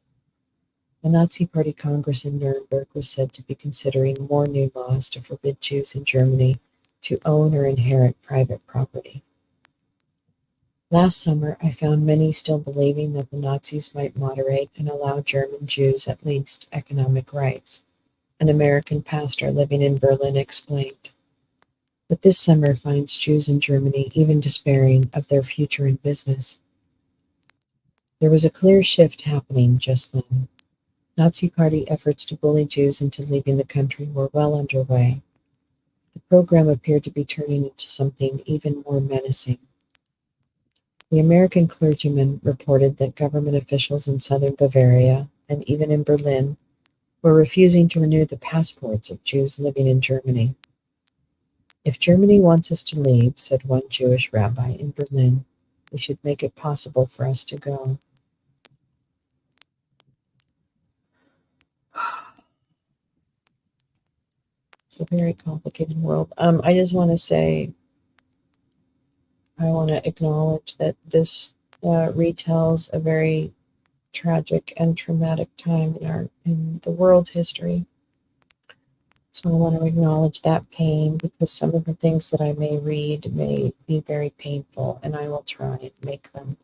The Nazi Party Congress in Nuremberg was said to be considering more new laws to forbid Jews in Germany to own or inherit private property. Last summer, I found many still believing that the Nazis might moderate and allow German Jews at least economic rights, an American pastor living in Berlin explained. But this summer finds Jews in Germany even despairing of their future in business. There was a clear shift happening just then. Nazi Party efforts to bully Jews into leaving the country were well underway. The program appeared to be turning into something even more menacing. The American clergyman reported that government officials in southern Bavaria, and even in Berlin, were refusing to renew the passports of Jews living in Germany. If Germany wants us to leave, said one Jewish rabbi in Berlin, we should make it possible for us to go. It's a very complicated world. I just want to say, I want to acknowledge that this retells a very tragic and traumatic time in the world history. So I want to acknowledge that pain because some of the things that I may read may be very painful, and I will try and make them.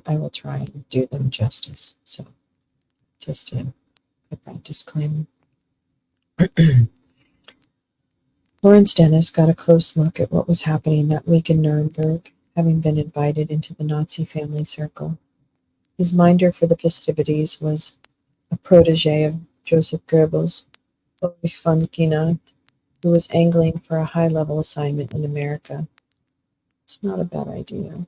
I will try and do them justice. So just to put that disclaimer. Lawrence Dennis got a close look at what was happening that week in Nuremberg, having been invited into the Nazi family circle. His minder for the festivities was a protege of Joseph Goebbels, Ulrich von Ginat, who was angling for a high-level assignment in America. It's not a bad idea.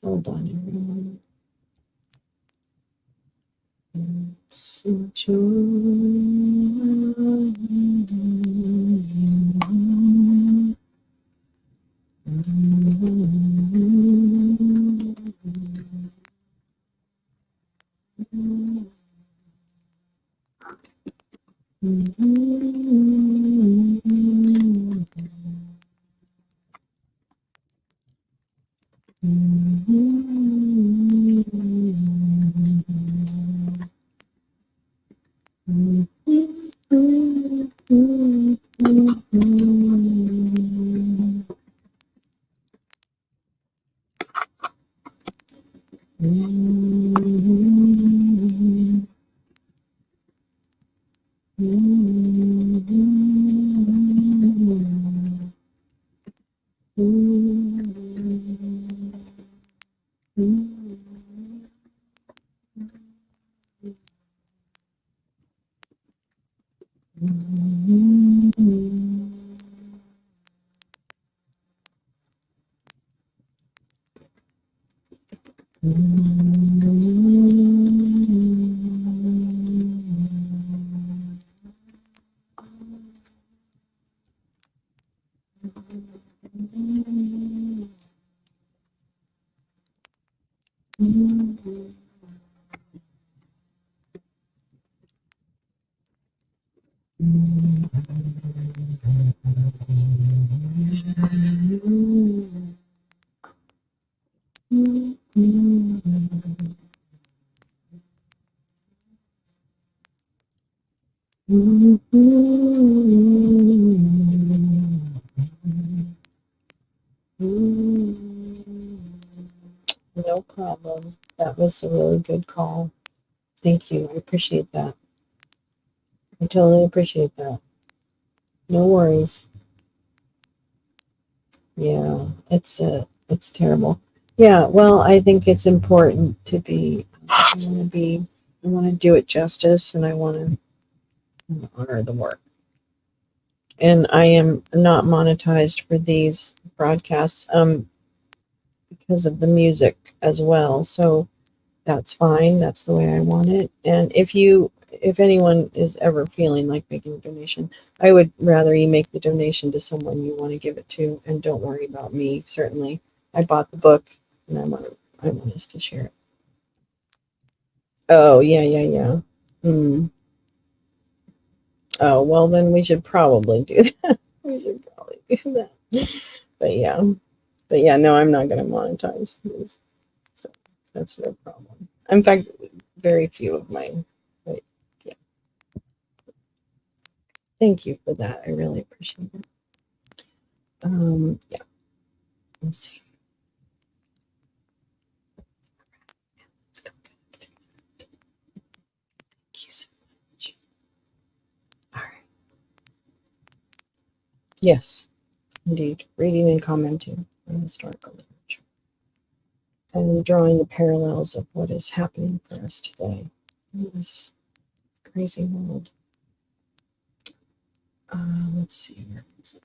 Hold on, everyone. It's a joy. No problem. That was a really good call. Thank you. I appreciate that. I totally appreciate that. No worries. Yeah, it's terrible. Yeah, well, I think it's important to be, I want to do it justice and I want to honor the work. And I am not monetized for these broadcasts because of the music as well. So that's fine. That's the way I want it. And if anyone is ever feeling like making a donation, I would rather you make the donation to someone you want to give it to, and don't worry about me. Certainly, I bought the book, and I want us to share it. Oh yeah, yeah, yeah. Hmm. Oh well, then we should probably do that. We should probably do that. But yeah, no, I'm not going to monetize this, so that's no problem. In fact, very few of mine. But yeah, thank you for that. I really appreciate it. Yeah, let's see. Let's go back to thank you so much. All right. Yes, indeed. Reading and commenting on historical literature and drawing the parallels of what is happening for us today in this crazy world. Let's see where is it?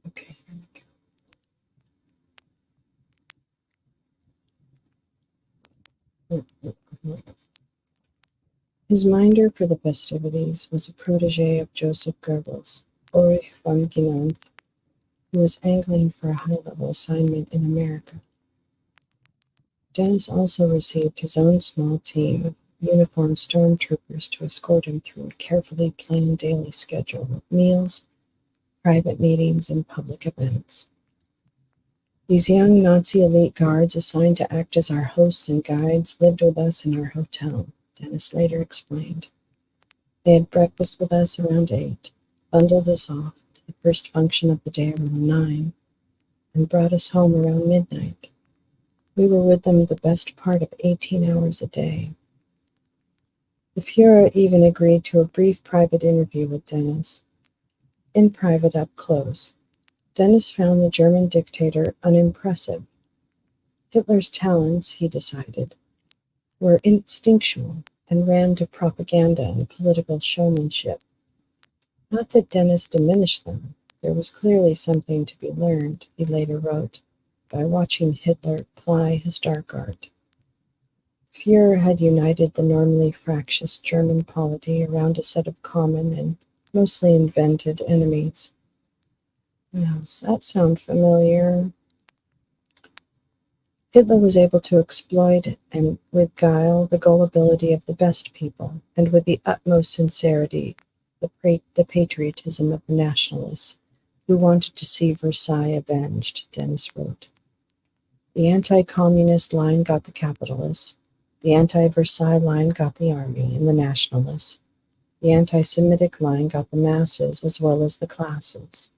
Okay, here we go. His minder for the festivities was a protege of Joseph Goebbels, Ulrich von Ginand, who was angling for a high-level assignment in America. Dennis also received his own small team of uniformed stormtroopers to escort him through a carefully planned daily schedule of meals, private meetings, and public events. These young Nazi elite guards assigned to act as our hosts and guides lived with us in our hotel, Dennis later explained. They had breakfast with us around 8, bundled us off to the first function of the day around 9, and brought us home around midnight. We were with them the best part of 18 hours a day. The Fuhrer even agreed to a brief private interview with Dennis. In private, up close, Dennis found the German dictator unimpressive. Hitler's talents, he decided, were instinctual and ran to propaganda and political showmanship. Not that Dennis diminished them. There was clearly something to be learned, he later wrote, by watching Hitler ply his dark art. Führer had united the normally fractious German polity around a set of common and mostly invented enemies. Now, does that sound familiar? Hitler was able to exploit, and with guile, the gullibility of the best people, and with the utmost sincerity, the patriotism of the nationalists, who wanted to see Versailles avenged, Dennis wrote. The anti-communist line got the capitalists, the anti-Versailles line got the army and the nationalists, the anti-Semitic line got the masses as well as the classes.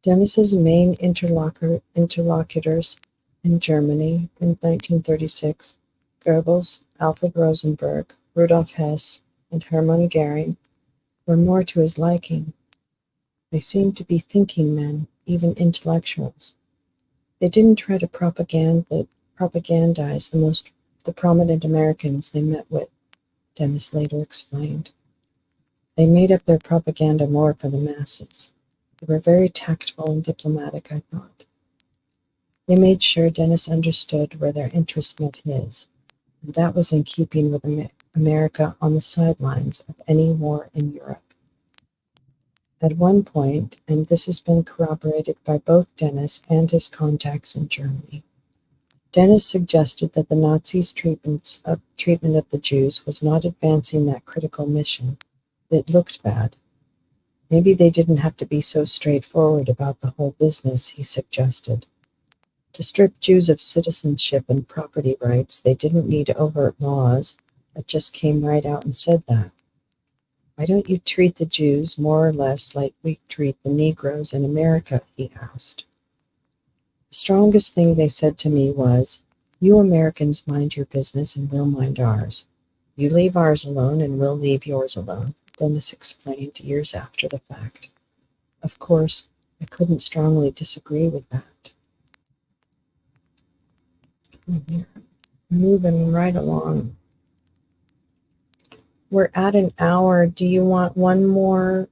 Dennis's main interlocutors in Germany in 1936, Goebbels, Alfred Rosenberg, Rudolf Hess, and Hermann Goering, were more to his liking. They seemed to be thinking men, even intellectuals. They didn't try to propagandize the prominent Americans they met with, Dennis later explained. They made up their propaganda more for the masses. They were very tactful and diplomatic, I thought. They made sure Dennis understood where their interests met his, and that was in keeping with America on the sidelines of any war in Europe. At one point, and this has been corroborated by both Dennis and his contacts in Germany, Dennis suggested that the Nazis' treatment of the Jews was not advancing that critical mission. It looked bad. Maybe they didn't have to be so straightforward about the whole business, he suggested. To strip Jews of citizenship and property rights, they didn't need overt laws that just came right out and said that. Why don't you treat the Jews more or less like we treat the Negroes in America, he asked. The strongest thing they said to me was, you Americans mind your business and we'll mind ours. You leave ours alone and we'll leave yours alone, Dennis explained years after the fact. Of course, I couldn't strongly disagree with that. Moving right along. We're at an hour. Do you want one more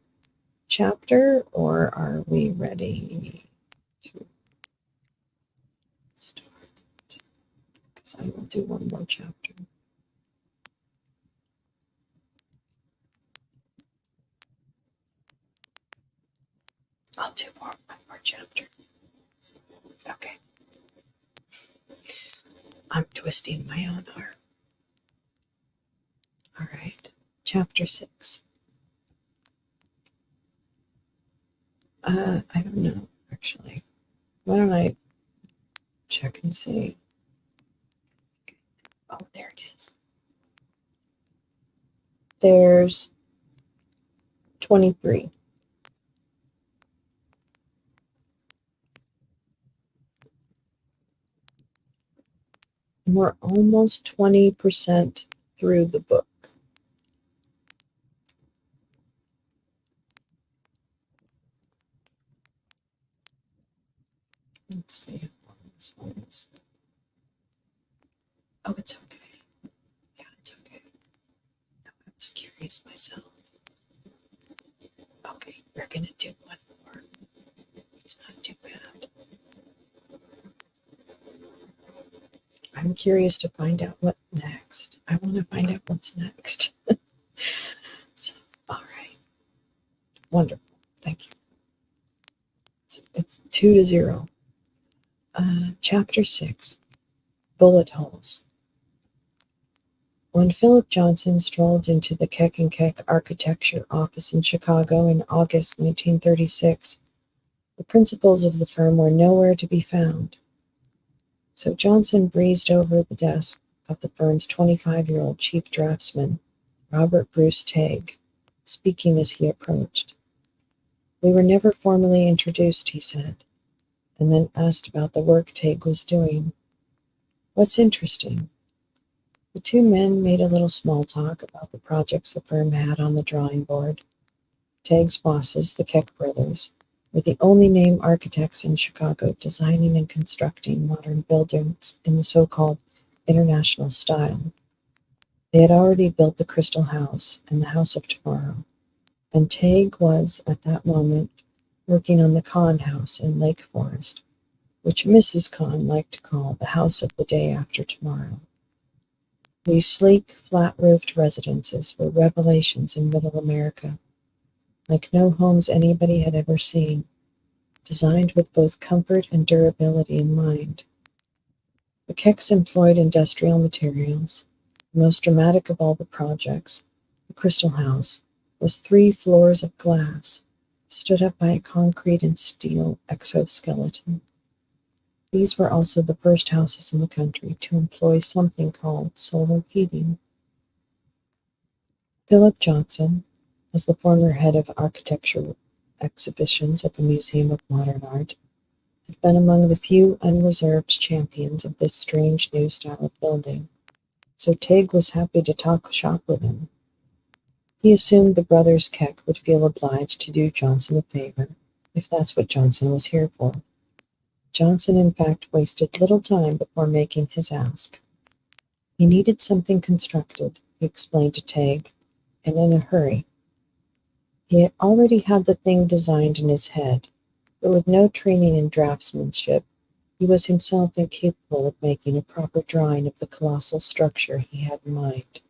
chapter, or are we ready to start? Because I will do one more chapter. I'll do one more chapter. Okay. I'm twisting my own arm. All right. Chapter 6. I don't know, actually. Why don't I check and see? Oh, there it is. There's 23. And we're almost 20% through the book. Let's see how long this one is. Oh, it's okay. Yeah, it's okay. No, I was curious myself. Okay, we're going to do one more. It's not too bad. I'm curious to find out what next. I want to find out what's next. So, all right. Wonderful. Thank you. It's 2-0. Chapter 6. Bullet Holes. When Philip Johnson strolled into the Keck and Keck architecture office in Chicago in August 1936, the principals of the firm were nowhere to be found. So Johnson breezed over the desk of the firm's 25-year-old chief draftsman, Robert Bruce Tague, speaking as he approached. "We were never formally introduced," he said, and then asked about the work Tague was doing. "What's interesting?" The two men made a little small talk about the projects the firm had on the drawing board. Tague's bosses, the Keck brothers, were the only name architects in Chicago designing and constructing modern buildings in the so-called international style. They had already built the Crystal House and the House of Tomorrow, and Tague was, at that moment, working on the Kahn House in Lake Forest, which Mrs. Kahn liked to call the House of the Day After Tomorrow. These sleek, flat-roofed residences were revelations in Middle America, like no homes anybody had ever seen, designed with both comfort and durability in mind. The Kecks employed industrial materials. The most dramatic of all the projects, the Crystal House, was 3 floors of glass, stood up by a concrete and steel exoskeleton. These were also the first houses in the country to employ something called solar heating. Philip Johnson, as the former head of architecture exhibitions at the Museum of Modern Art, had been among the few unreserved champions of this strange new style of building, so Tague was happy to talk shop with him. He assumed the brothers Keck would feel obliged to do Johnson a favor, if that's what Johnson was here for. Johnson, in fact, wasted little time before making his ask. He needed something constructed, he explained to Tague, and in a hurry. He had already had the thing designed in his head, but with no training in draftsmanship, he was himself incapable of making a proper drawing of the colossal structure he had in mind.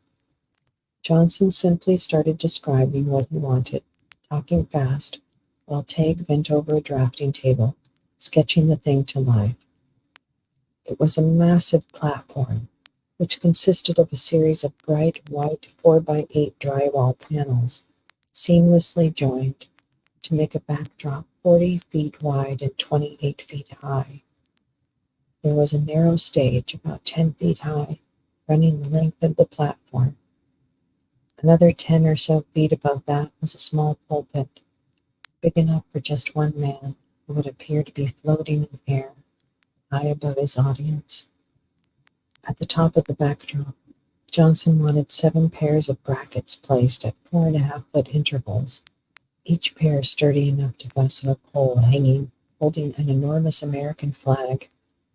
Johnson simply started describing what he wanted, talking fast, while Tague bent over a drafting table, sketching the thing to life. It was a massive platform, which consisted of a series of bright white 4x8 drywall panels, seamlessly joined to make a backdrop 40 feet wide and 28 feet high. There was a narrow stage about 10 feet high, running the length of the platform. Another 10 or so feet above that was a small pulpit, big enough for just one man who would appear to be floating in air, high above his audience. At the top of the backdrop, Johnson wanted 7 pairs of brackets placed at 4.5-foot intervals, each pair sturdy enough to fasten a pole hanging, holding an enormous American flag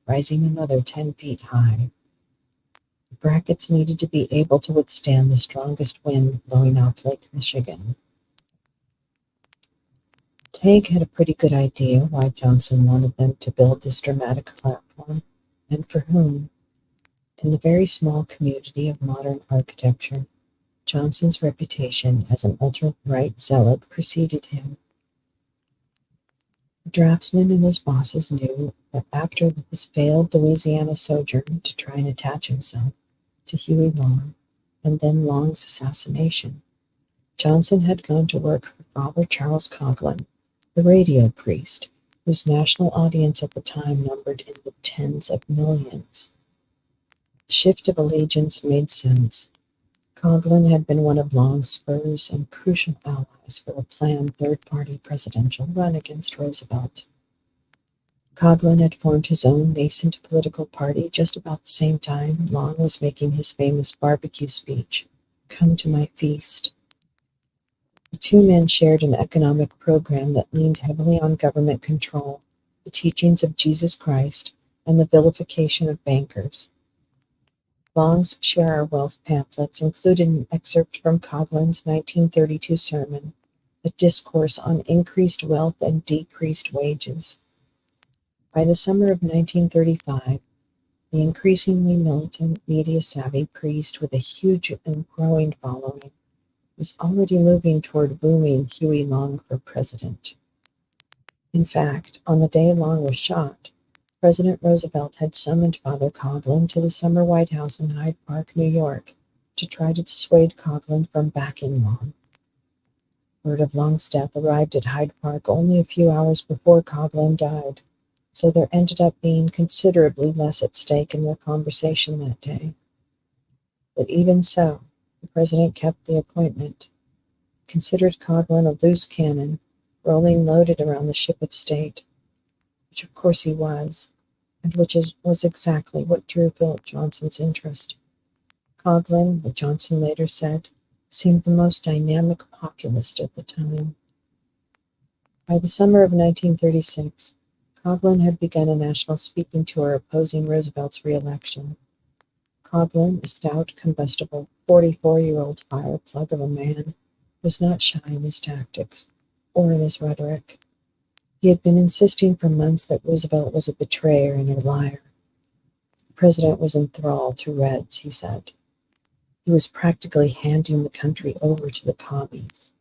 rising another 10 feet high. The brackets needed to be able to withstand the strongest wind blowing off Lake Michigan. Teague had a pretty good idea why Johnson wanted them to build this dramatic platform, and for whom. In the very small community of modern architecture, Johnson's reputation as an ultra-right zealot preceded him. The draftsman and his bosses knew that after his failed Louisiana sojourn to try and attach himself to Huey Long, and then Long's assassination, Johnson had gone to work for Father Charles Coughlin, the radio priest, whose national audience at the time numbered in the tens of millions. The shift of allegiance made sense. Coughlin had been one of Long's spurs and crucial allies for a planned third-party presidential run against Roosevelt. Coughlin had formed his own nascent political party just about the same time Long was making his famous barbecue speech, "Come to my feast." The two men shared an economic program that leaned heavily on government control, the teachings of Jesus Christ, and the vilification of bankers. Long's Share Our Wealth pamphlets included an excerpt from Coughlin's 1932 sermon, a discourse on increased wealth and decreased wages. By the summer of 1935, the increasingly militant, media-savvy priest with a huge and growing following was already moving toward booming Huey Long for president. In fact, on the day Long was shot, President Roosevelt had summoned Father Coughlin to the summer White House in Hyde Park, New York, to try to dissuade Coughlin from backing Long. Word of Long's death arrived at Hyde Park only a few hours before Coughlin died, so there ended up being considerably less at stake in their conversation that day. But even so, the president kept the appointment, considered Coughlin a loose cannon, rolling loaded around the ship of state, which of course he was, and which was exactly what drew Philip Johnson's interest. Coughlin, what Johnson later said, seemed the most dynamic populist at the time. By the summer of 1936, Coughlin had begun a national speaking tour opposing Roosevelt's re-election. Coughlin, a stout, combustible, 44-year-old fireplug of a man, was not shy in his tactics or in his rhetoric. He had been insisting for months that Roosevelt was a betrayer and a liar. The president was enthralled to Reds, he said. He was practically handing the country over to the commies.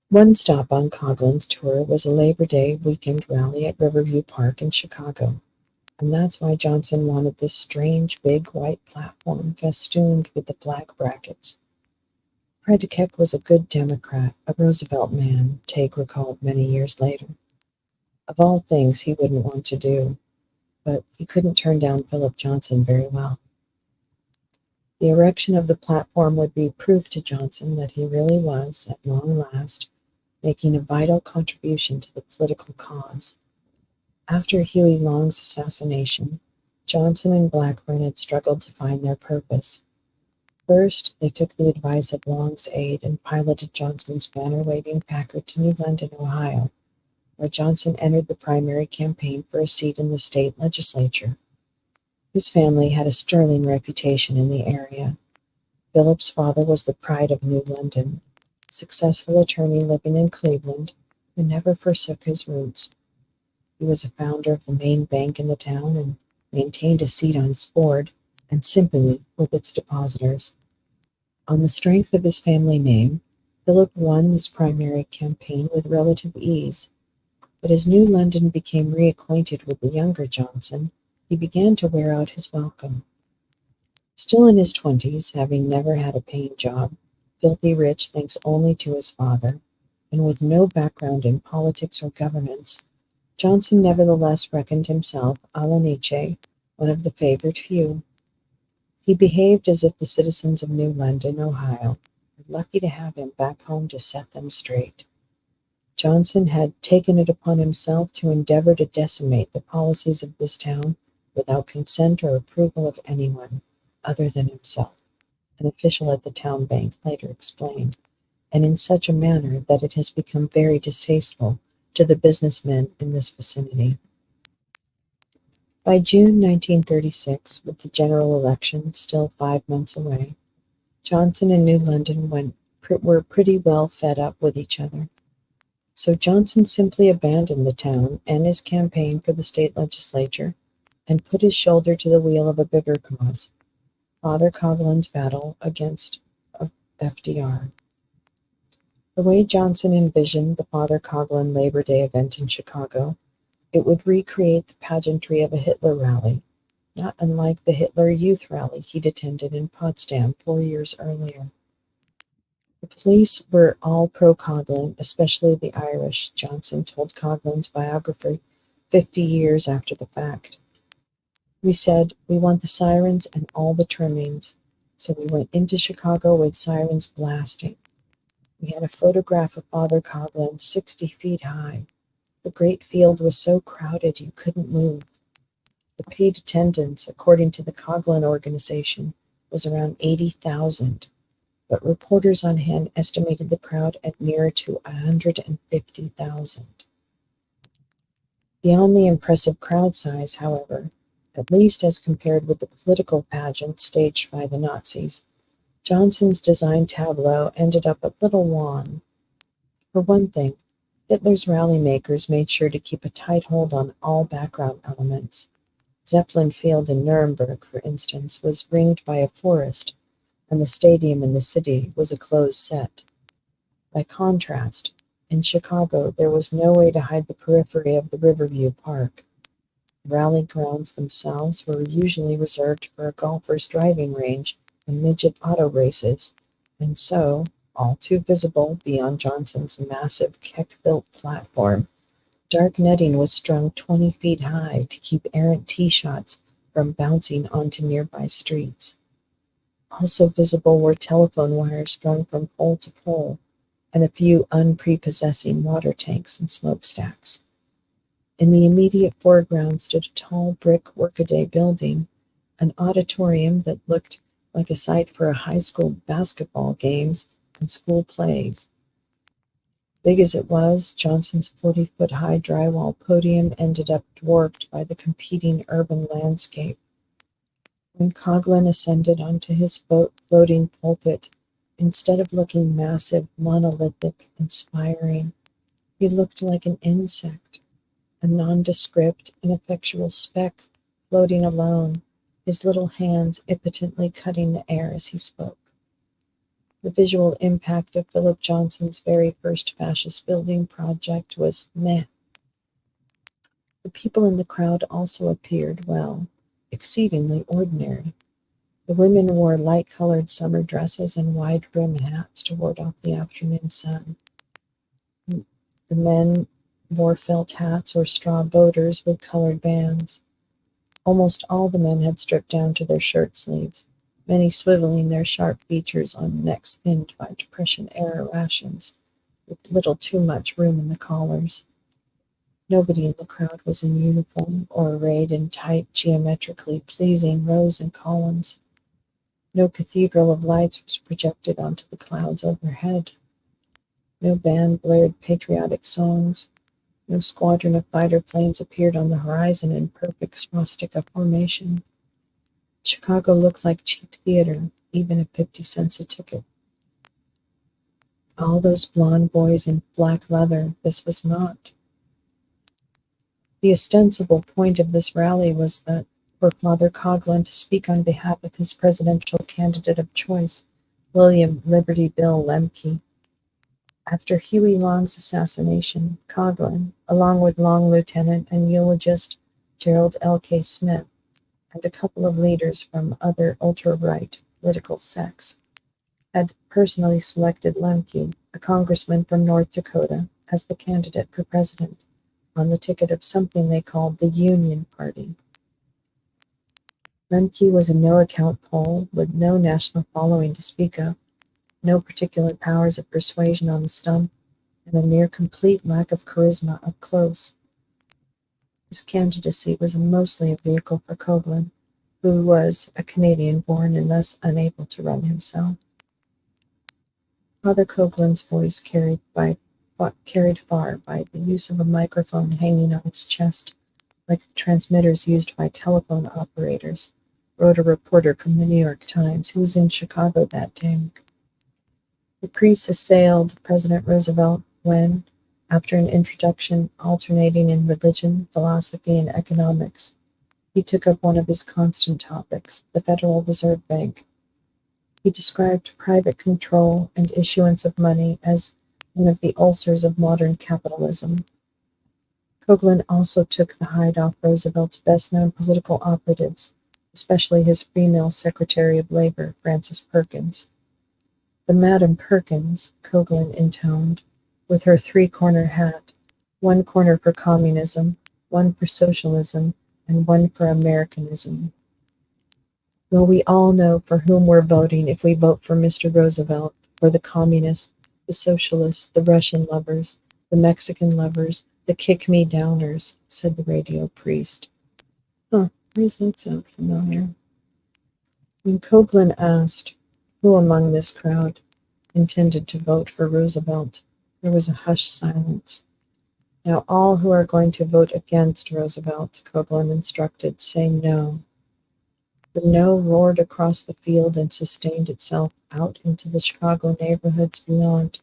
One stop on Coughlin's tour was a Labor Day weekend rally at Riverview Park in Chicago, and that's why Johnson wanted this strange big white platform festooned with the flag brackets. Fred Keck was a good Democrat, a Roosevelt man, Teague recalled many years later. Of all things he wouldn't want to do, but he couldn't turn down Philip Johnson very well. The erection of the platform would be proof to Johnson that he really was, at long last, making a vital contribution to the political cause. After Huey Long's assassination, Johnson and Blackburn had struggled to find their purpose. First, they took the advice of Long's aide and piloted Johnson's banner-waving Packard to New London, Ohio, where Johnson entered the primary campaign for a seat in the state legislature. His family had a sterling reputation in the area. Philip's father was the pride of New London, a successful attorney living in Cleveland who never forsook his roots. He was a founder of the main bank in the town and maintained a seat on its board and sympathy with its depositors. On the strength of his family name, Philip won this primary campaign with relative ease, but as New London became reacquainted with the younger Johnson, he began to wear out his welcome. Still in his 20s, having never had a paying job, filthy rich thanks only to his father, and with no background in politics or governance, Johnson nevertheless reckoned himself, a la Nietzsche, one of the favored few. He behaved as if the citizens of New London, Ohio, were lucky to have him back home to set them straight. Johnson had taken it upon himself to endeavor to decimate the policies of this town without consent or approval of anyone other than himself, an official at the town bank later explained, and in such a manner that it has become very distasteful to the businessmen in this vicinity. By June 1936, with the general election still 5 months away, Johnson and New London were pretty well fed up with each other. So Johnson simply abandoned the town and his campaign for the state legislature and put his shoulder to the wheel of a bigger cause, Father Coughlin's battle against FDR. The way Johnson envisioned the Father Coughlin Labor Day event in Chicago, it would recreate the pageantry of a Hitler rally, not unlike the Hitler Youth Rally he'd attended in Potsdam 4 years earlier. The police were all pro-Coughlin, especially the Irish, Johnson told Coughlin's biographer 50 years after the fact. We said, we want the sirens and all the trimmings, so we went into Chicago with sirens blasting. We had a photograph of Father Coughlin 60 feet high. The great field was so crowded you couldn't move. The paid attendance, according to the Coughlin organization, was around 80,000, but reporters on hand estimated the crowd at nearer to 150,000. Beyond the impressive crowd size, however, at least as compared with the political pageant staged by the Nazis, Johnson's design tableau ended up a little wan. For one thing, Hitler's rally makers made sure to keep a tight hold on all background elements. Zeppelin Field in Nuremberg, for instance, was ringed by a forest, and the stadium in the city was a closed set. By contrast, in Chicago, there was no way to hide the periphery of the Riverview Park. The rally grounds themselves were usually reserved for a golfer's driving range and midget auto races, and so, all too visible beyond Johnson's massive Keck-built platform, dark netting was strung 20 feet high to keep errant tee shots from bouncing onto nearby streets. Also visible were telephone wires strung from pole to pole, and a few unprepossessing water tanks and smokestacks. In the immediate foreground stood a tall brick workaday building, an auditorium that looked like a site for a high school basketball games and school plays. Big as it was, Johnson's 40-foot-high drywall podium ended up dwarfed by the competing urban landscape. When Coughlin ascended onto his floating pulpit, instead of looking massive, monolithic, inspiring, he looked like an insect, a nondescript, ineffectual speck floating alone, his little hands impotently cutting the air as he spoke. The visual impact of Philip Johnson's very first fascist building project was meh. The people in the crowd also appeared, well, exceedingly ordinary. The women wore light-colored summer dresses and wide-brim hats to ward off the afternoon sun. The men wore felt hats or straw boaters with colored bands. Almost all the men had stripped down to their shirt sleeves, many swiveling their sharp features on necks thinned by Depression-era rations, with little too much room in the collars. Nobody in the crowd was in uniform or arrayed in tight, geometrically pleasing rows and columns. No cathedral of lights was projected onto the clouds overhead. No band blared patriotic songs. No squadron of fighter planes appeared on the horizon in perfect swastika formation. Chicago looked like cheap theater, even at 50 cents a ticket. All those blonde boys in black leather, this was not. The ostensible point of this rally was that for Father Coughlin to speak on behalf of his presidential candidate of choice, William Liberty Bill Lemke. After Huey Long's assassination, Coughlin, along with Long Lieutenant and eulogist Gerald L.K. Smith, and a couple of leaders from other ultra-right political sects, had personally selected Lemke, a congressman from North Dakota, as the candidate for president on the ticket of something they called the Union Party. Lemke was a no-account Pole with no national following to speak of, no particular powers of persuasion on the stump, and a near-complete lack of charisma up close. His candidacy was mostly a vehicle for Coughlin, who was a Canadian-born and thus unable to run himself. Father Coughlin's voice carried far by the use of a microphone hanging on his chest like the transmitters used by telephone operators, wrote a reporter from the New York Times who was in Chicago that day. The priests assailed President Roosevelt when, after an introduction alternating in religion, philosophy, and economics, he took up one of his constant topics, the Federal Reserve Bank. He described private control and issuance of money as one of the ulcers of modern capitalism. Coughlin also took the hide off Roosevelt's best-known political operatives, especially his female Secretary of Labor, Frances Perkins. "The Madam Perkins," Coughlin intoned, with her three-corner hat, one corner for communism, one for socialism, and one for Americanism. "Well, we all know for whom we're voting if we vote for Mr. Roosevelt, for the communists, the socialists, the Russian lovers, the Mexican lovers, the kick-me-downers," said the radio priest. Huh, why does that sound familiar? When Coughlin asked who among this crowd intended to vote for Roosevelt, there was a hushed silence. "Now all who are going to vote against Roosevelt," Coughlin instructed, "say no." The no roared across the field and sustained itself out into the Chicago neighborhoods beyond,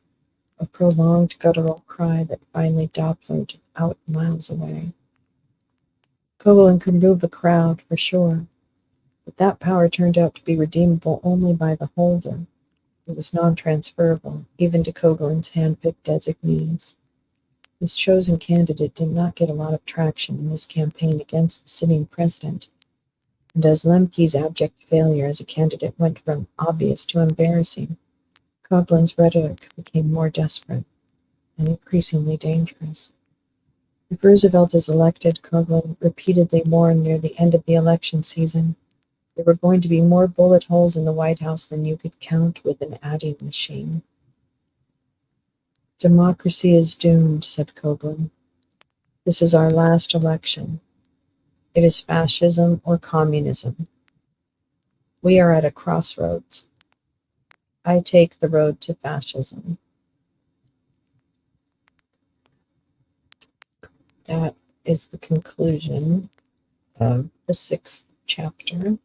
a prolonged guttural cry that finally Dopplered out miles away. Coughlin could move a crowd, for sure, but that power turned out to be redeemable only by the holder. It was non-transferable, even to Coughlin's hand-picked designees. His chosen candidate did not get a lot of traction in his campaign against the sitting president, and as Lemke's abject failure as a candidate went from obvious to embarrassing, Coughlin's rhetoric became more desperate and increasingly dangerous. If Roosevelt is elected, Coughlin repeatedly warned near the end of the election season, there were going to be more bullet holes in the White House than you could count with an adding machine. "Democracy is doomed," said Coughlin. "This is our last election. It is fascism or communism. We are at a crossroads. I take the road to fascism." That is the conclusion of the 6th chapter.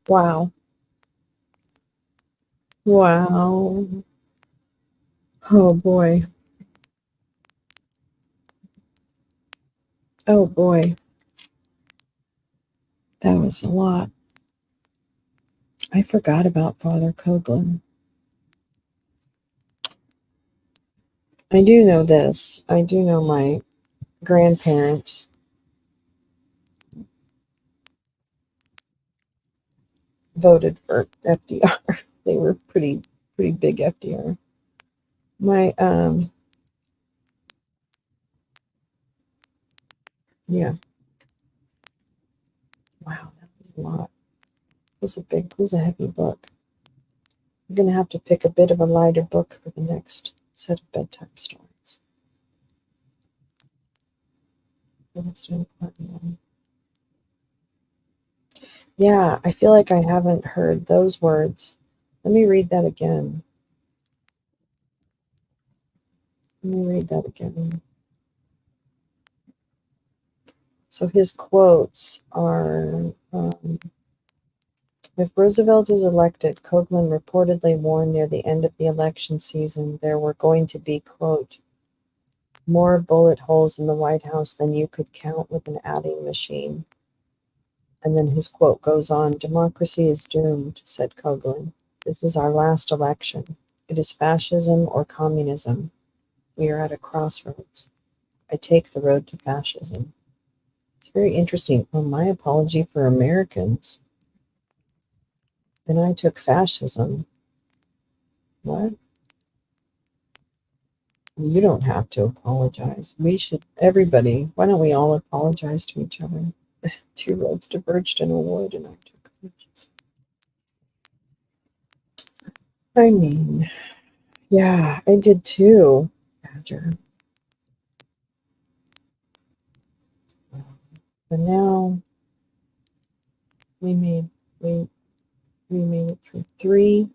Wow. Wow. Oh boy. Oh boy. That was a lot. I forgot about Father Coughlin. I do know this. I do know my grandparents voted for FDR. They were pretty big FDR. My yeah. Wow, that was a lot. It was a heavy book. I'm gonna have to pick a bit of a lighter book for the next set of bedtime stories. That's an important one. Yeah, I feel like I haven't heard those words. Let me read that again. So his quotes are, if Roosevelt is elected, Coughlin reportedly warned near the end of the election season there were going to be, quote, more bullet holes in the White House than you could count with an adding machine. And then his quote goes on, "Democracy is doomed," said Coughlin. "This is our last election. It is fascism or communism. We are at a crossroads. I take the road to fascism." It's very interesting. Well, my apology for Americans. And I took fascism. What? You don't have to apologize. We should, everybody, why don't we all apologize to each other? Two roads diverged in a wood, and I took fascism. I mean, yeah, I did too, Badger. But now we made we made it through 3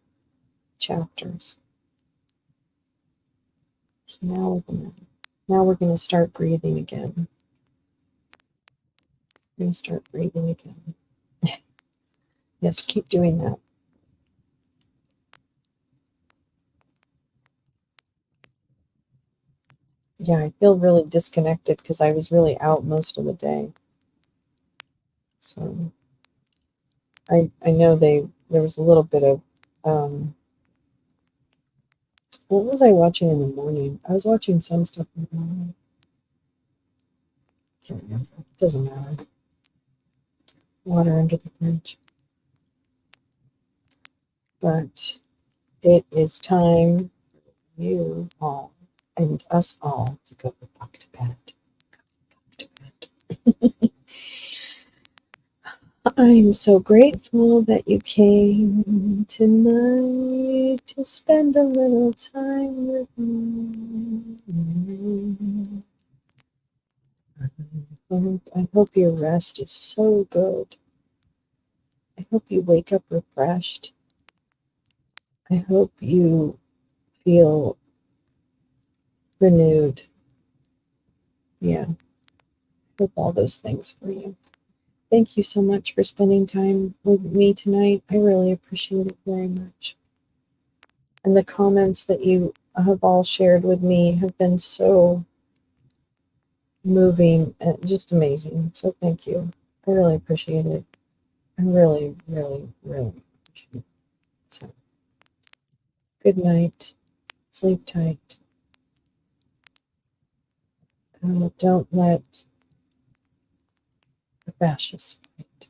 chapters. So now we're gonna Now we're going to start breathing again. We're going to start breathing again. Yes, keep doing that. Yeah, I feel really disconnected because I was really out most of the day. So I know there was a little bit of what was I watching in the morning? I was watching some stuff in the morning. Can't remember. Doesn't matter. Water under the bridge. But it is time for you all and us all to go back to bed. Go back to bed. I'm so grateful that you came tonight to spend a little time with me. I hope your rest is so good. I hope you wake up refreshed. I hope you feel renewed. Yeah, I hope all those things for you. Thank you so much for spending time with me tonight. I really appreciate it very much. And the comments that you have all shared with me have been so moving and just amazing. So thank you. I really appreciate it. I really, really, really appreciate it. So good night. Sleep tight. Don't let the fascists fight.